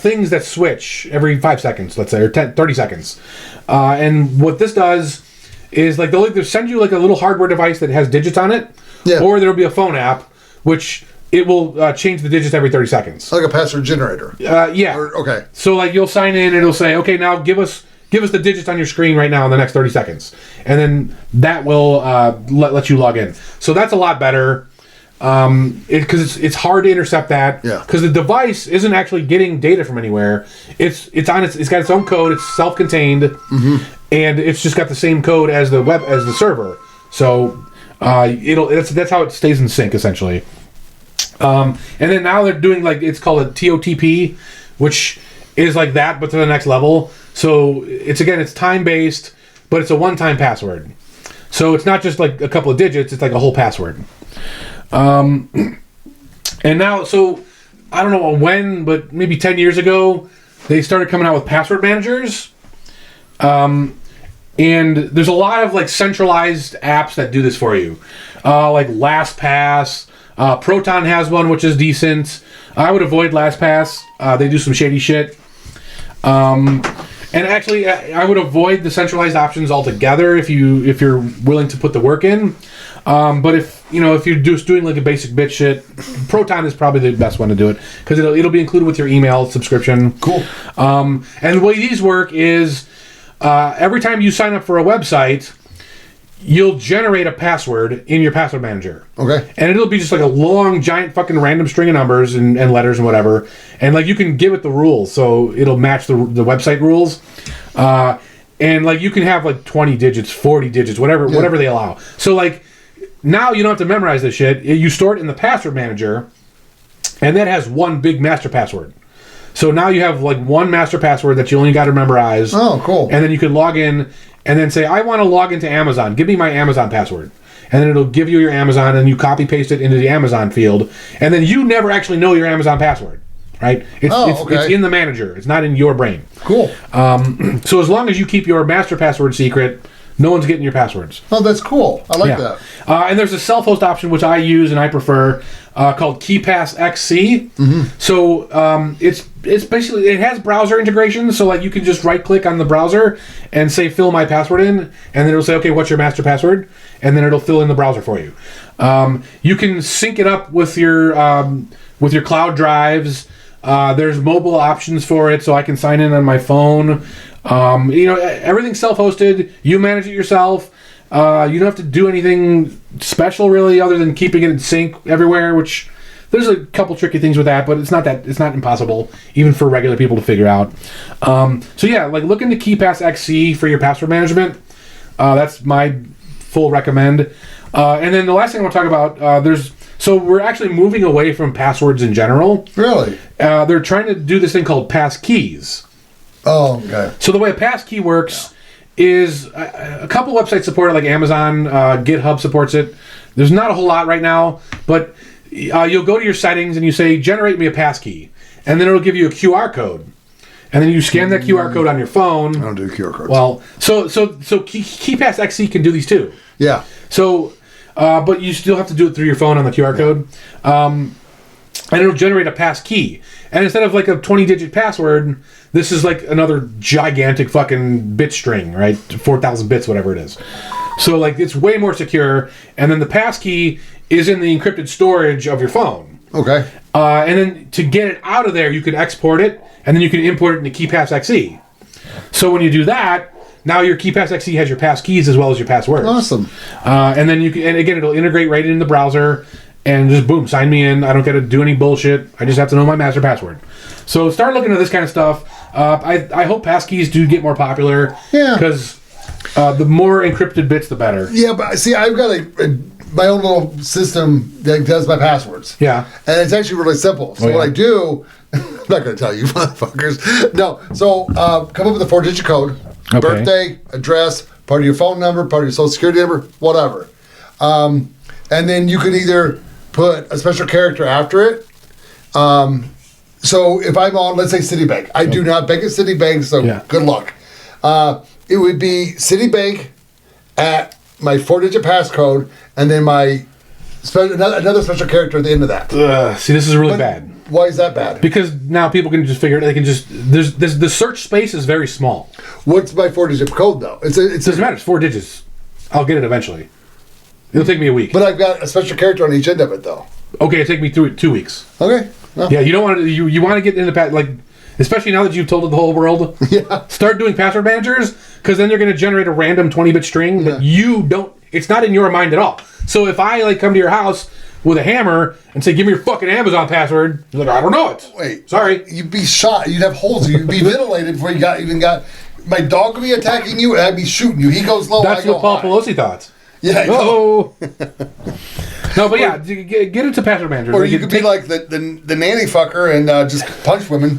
things that switch every 5 seconds, let's say, or 30 seconds. And what this does is like they'll either send you like a little hardware device that has digits on it, or there'll be a phone app which it will change the digits every 30 seconds. Like a password generator. Yeah. Okay. So like you'll sign in and it'll say, okay, now give us the digits on your screen right now in the next 30 seconds. And then that will let you log in. So that's a lot better. because it's hard to intercept that. Yeah. Because the device isn't actually getting data from anywhere. It's got its own code. It's self-contained, and it's just got the same code as the server. So that's how it stays in sync essentially. And then now they're doing it's called a TOTP, which is like that but to the next level. So it's time based, but it's a one-time password. So it's not just like a couple of digits; it's like a whole password. And now, so I don't know when, but maybe 10 years ago, they started coming out with password managers. And there's a lot of centralized apps that do this for you, like LastPass. Proton has one which is decent. I would avoid LastPass. They do some shady shit. And actually, I would avoid the centralized options altogether if you're willing to put the work in. But if you're just doing a basic bit shit, Proton is probably the best one to do it because it'll be included with your email subscription. Cool. And the way these work is every time you sign up for a website, you'll generate a password in your password manager. Okay. And it'll be just a long, giant fucking random string of numbers and letters and whatever. And you can give it the rules, so it'll match the website rules. And you can have 20 digits, 40 digits, whatever they allow. So now you don't have to memorize this shit. You store it in the password manager, and that has one big master password. So now you have one master password that you only got to memorize. Oh, cool. And then you can log in and then say, I want to log into Amazon. Give me my Amazon password. And then it'll give you your Amazon, and you copy paste it into the Amazon field. And then you never actually know your Amazon password, right? It's in the manager. It's not in your brain. Cool. So as long as you keep your master password secret, no one's getting your passwords. Oh, that's cool. I like that. And there's a self-host option, which I use and I prefer, called KeePass XC. So it's basically, it has browser integration. So you can just right-click on the browser and say, fill my password in. And then it'll say, okay, what's your master password? And then it'll fill in the browser for you. You can sync it up with your cloud drives. There's mobile options for it, so I can sign in on my phone. Everything's self-hosted. You manage it yourself. You don't have to do anything special really, other than keeping it in sync everywhere. Which there's a couple tricky things with that, but it's not impossible, even for regular people to figure out. Look into KeePass XC for your password management. That's my full recommend. And then the last thing I want to talk about, so we're actually moving away from passwords in general. Really? They're trying to do this thing called passkeys. Oh, okay. So the way a passkey works is a couple websites support it, like Amazon, GitHub supports it. There's not a whole lot right now, but you'll go to your settings and you say, generate me a passkey. And then it'll give you a QR code. And then you scan that QR code on your phone. I don't do QR codes. Well, so KeePass XC can do these too. Yeah. So, but you still have to do it through your phone on the QR code. And it'll generate a passkey. And instead of a 20-digit password, this is another gigantic fucking bit string, right? 4,000 bits, whatever it is. So it's way more secure. And then the passkey is in the encrypted storage of your phone. Okay. And then to get it out of there, you can export it, and then you can import it into KeePass XC. So when you do that, now your KeePass XC has your passkeys as well as your passwords. Awesome. And then it'll integrate right in the browser. And just boom, sign me in. I don't got to do any bullshit. I just have to know my master password. So start looking at this kind of stuff. I hope passkeys do get more popular. Yeah. Because the more encrypted bits, the better. Yeah, but see, I've got my own little system that does my passwords. Yeah. And it's actually really simple. So what I do, I'm not going to tell you, motherfuckers. No. So come up with a 4-digit code. Okay. Birthday, address, part of your phone number, part of your social security number, whatever. And then you can either put a special character after it. So if I'm on, let's say Citibank. I do not bank at Citibank, so good luck. It would be Citibank at my 4-digit passcode, and then my another special character at the end of that. See, this is really bad. Why is that bad? Because now people can just figure it. They can just the search space is very small. What's my 4-digit code though? It doesn't matter. It's 4 digits. I'll get it eventually. It'll take me a week. But I've got a special character on each end of it, though. Okay, it'll take me 2 weeks. Okay. No. Yeah, you don't want to. You want to get into especially now that you've told the whole world. Yeah. Start doing password managers, because then they're going to generate a random 20-bit string that you don't. It's not in your mind at all. So if I come to your house with a hammer and say, "Give me your fucking Amazon password." He's like, "I don't know it." Wait, sorry. You'd be shot. You'd have holes. You'd be ventilated before you even got. My dog would be attacking you, and I'd be shooting you. He goes low. That's what Paul Pelosi thought. Yeah. Oh. No, but yeah, get into password manager. Or you could be like the nanny fucker and just punch women.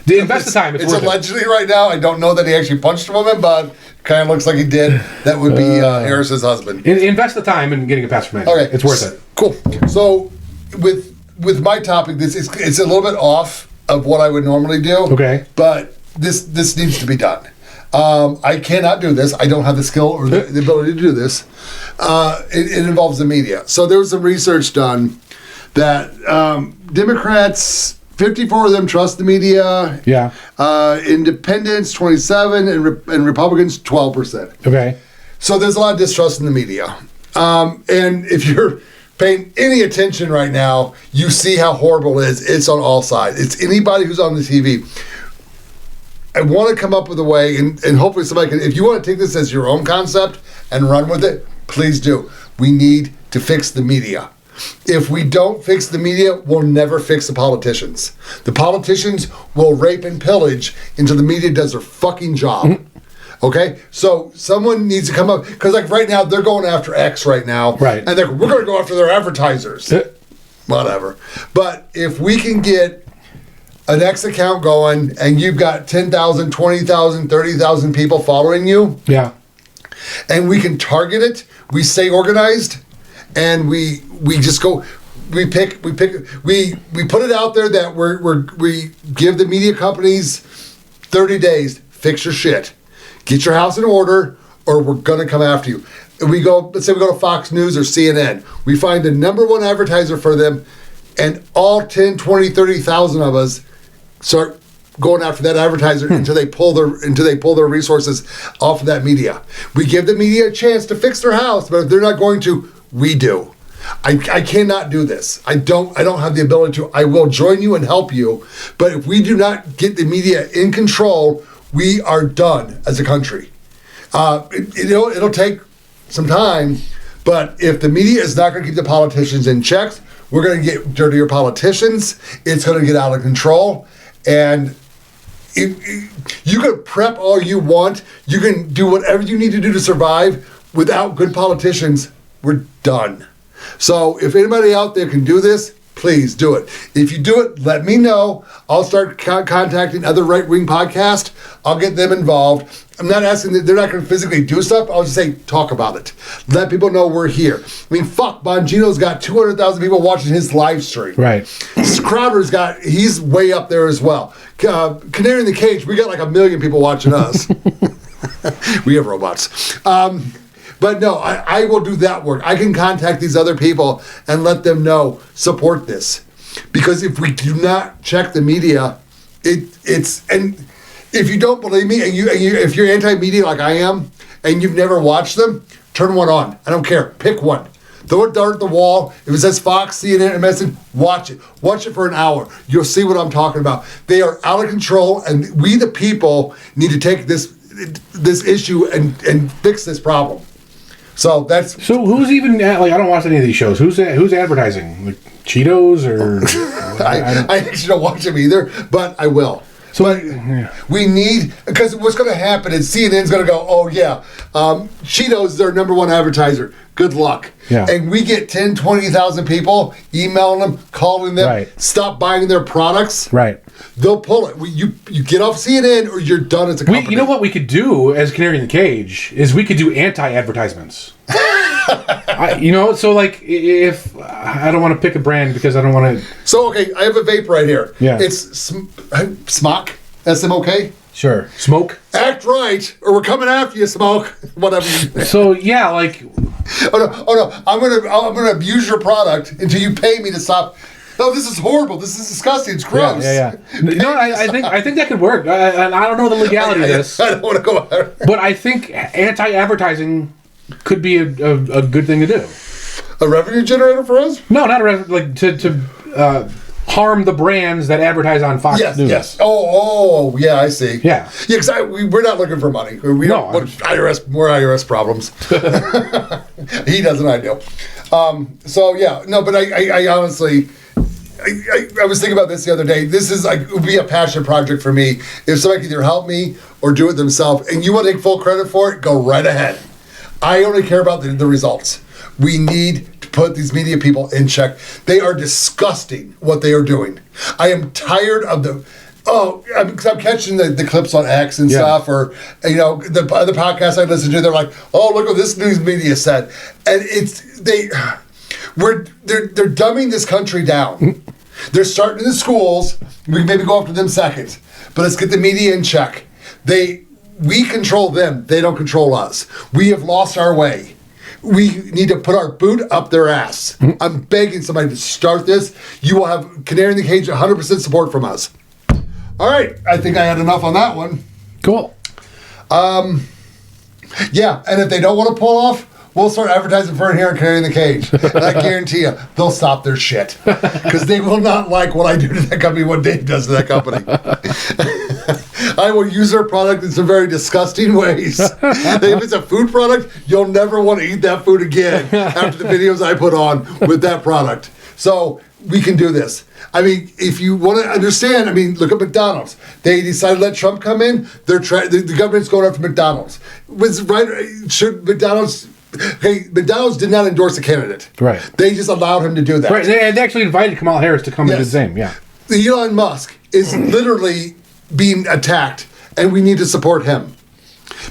Invest the time. It's allegedly right now. I don't know that he actually punched a woman, but kind of looks like he did. That would be Harris's husband. Invest the time in getting a password manager. Okay, it's worth it. Cool. So with my topic, it's a little bit off of what I would normally do. Okay. But this needs to be done. I cannot do this. I don't have the skill or the ability to do this. It involves the media. So there was some research done that Democrats, 54 of them trust the media. Yeah. Independents, 27, and Republicans, 12%. Okay. So there's a lot of distrust in the media. And if you're paying any attention right now, you see how horrible it is. It's on all sides. It's anybody who's on the TV. I want to come up with a way, and hopefully somebody can, if you want to take this as your own concept and run with it, please do. We need to fix the media. If we don't fix the media, we'll never fix the politicians. The politicians will rape and pillage until the media does their fucking job. Okay? So someone needs to come up, because like right now, they're going after X right now. Right. And we're going to go after their advertisers. Whatever. But if we can get an X account going and you've got 10,000, 20,000, 30,000 people following you. Yeah. And we can target it, we stay organized, and we just go, we put it out there that we give the media companies 30 days, fix your shit. Get your house in order, or we're gonna come after you. And let's say we go to Fox News or CNN. We find the number one advertiser for them, and all 10, 20, 30,000 of us start going after that advertiser until they pull their resources off of that media. We give the media a chance to fix their house, but if they're not going to, we do. I cannot do this. I don't have the ability to. I will join you and help you, but if we do not get the media in control, we are done as a country. It'll take some time, but if the media is not going to keep the politicians in check, we're going to get dirtier politicians. It's going to get out of control, and you can prep all you want. You can do whatever you need to do to survive. Without good politicians, we're done. So if anybody out there can do this, please do it. If you do it, let me know. I'll start contacting other right-wing podcasts. I'll get them involved. I'm not asking that they're not going to physically do stuff. I'll just say, talk about it. Let people know we're here. I mean, fuck, Bongino's got 200,000 people watching his live stream. Right. Crowder's he's way up there as well. Canary in the Cage, we got like 1 million people watching us. We have robots. But no, I will do that work. I can contact these other people and let them know, support this. Because if we do not check the media, and if you don't believe me, and if you're anti-media like I am, and you've never watched them, turn one on. I don't care. Pick one. Throw a dart at the wall. If it says Fox, CNN, and MSN, watch it. Watch it for an hour. You'll see what I'm talking about. They are out of control, and we the people need to take this issue and fix this problem. So who's even I don't watch any of these shows. Who's advertising? Like Cheetos or I actually don't watch them either, but I will. So we need, because what's going to happen is CNN's going to go, oh yeah, Cheetos is their number one advertiser. Good luck. Yeah. And we get 10, 20,000 people emailing them, calling them, stop buying their products. Right. They'll pull it. You get off CNN or you're done as a company. You know what we could do as Canary in the Cage is we could do anti-advertisements. So like if I don't want to pick a brand because I don't want to. So okay, I have a vape right here. Yeah. It's Smok. SMOK. Sure. Smoke. Act right, or we're coming after you, Smoke. Whatever. So yeah, like. Oh no! I'm gonna abuse your product until you pay me to stop. No, this is horrible. This is disgusting. It's gross. Yeah. No, I think that could work. I don't know the legality of this. I don't want to go there. But I think anti-advertising could be a good thing to do. A revenue generator for us? No, not a revenue. Like to harm the brands that advertise on Fox News. Yes. Oh, yeah, I see. Yeah. Yeah, because we're not looking for money. We don't want more IRS problems. He doesn't, I do. So, yeah. No, but I honestly... I was thinking about this the other day. This is like, it would be a passion project for me. If somebody can either help me or do it themselves, and you want to take full credit for it, go right ahead. I only care about the results. We need to put these media people in check. They are disgusting what they are doing. I am tired of the... because I'm catching the clips on X and stuff, or the other podcasts I listen to. They're like, "Oh, look what this news media said," and they're dumbing this country down. They're starting in the schools. We can maybe go after them second, but let's get the media in check. We control them. They don't control us. We have lost our way. We need to put our boot up their ass. I'm begging somebody to start this. You will have Canary in the Cage 100% support from us. All right, I think I had enough on that one. Cool. Yeah, and if they don't want to pull off, we'll start advertising for it here on Canary in the Cage. And I guarantee you, they'll stop their shit. Because they will not like what I do to that company, what Dave does to that company. I will use their product in some very disgusting ways. If it's a food product, you'll never want to eat that food again after the videos I put on with that product. So we can do this. I mean, if you want to understand, look at McDonald's. They decided to let Trump come in. The government's going after McDonald's. McDonald's did not endorse a candidate. Right. They just allowed him to do that. Right. They actually invited Kamala Harris to come and do the same. Yeah. Elon Musk is literally being attacked, and we need to support him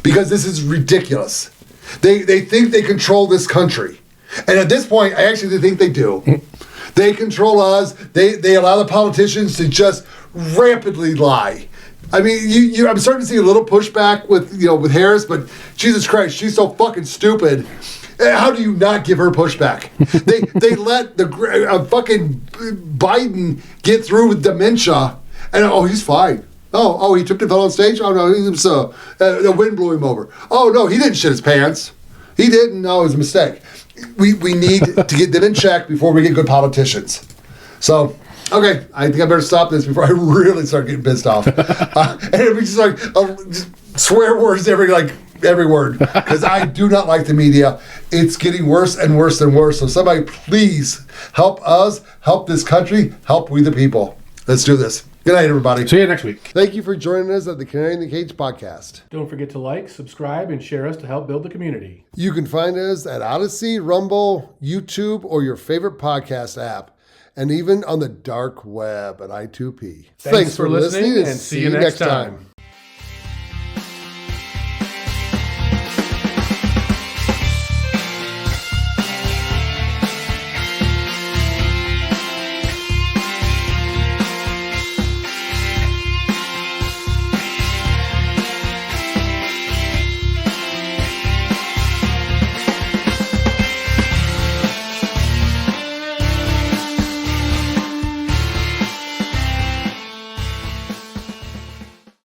because this is ridiculous. They think they control this country, and at this point, I actually think they do. They control us. They allow the politicians to just rampantly lie. I'm starting to see a little pushback with Harris, but Jesus Christ, she's so fucking stupid. How do you not give her pushback? They let the fucking Biden get through with dementia, and he's fine. He tripped and fell on stage. Oh no, it was the wind blew him over. Oh no, he didn't shit his pants. He didn't. No, it was a mistake. We need to get them in check before we get good politicians. So, okay, I think I better stop this before I really start getting pissed off. And it'll be just like swear words every word, because I do not like the media. It's getting worse and worse and worse. So somebody please help us, help this country, help we the people. Let's do this. Good night, everybody. See you next week. Thank you for joining us at the Canary in the Cage podcast. Don't forget to like, subscribe, and share us to help build the community. You can find us at Odyssey, Rumble, YouTube, or your favorite podcast app, and even on the dark web at I2P. Thanks for listening, and see you next time.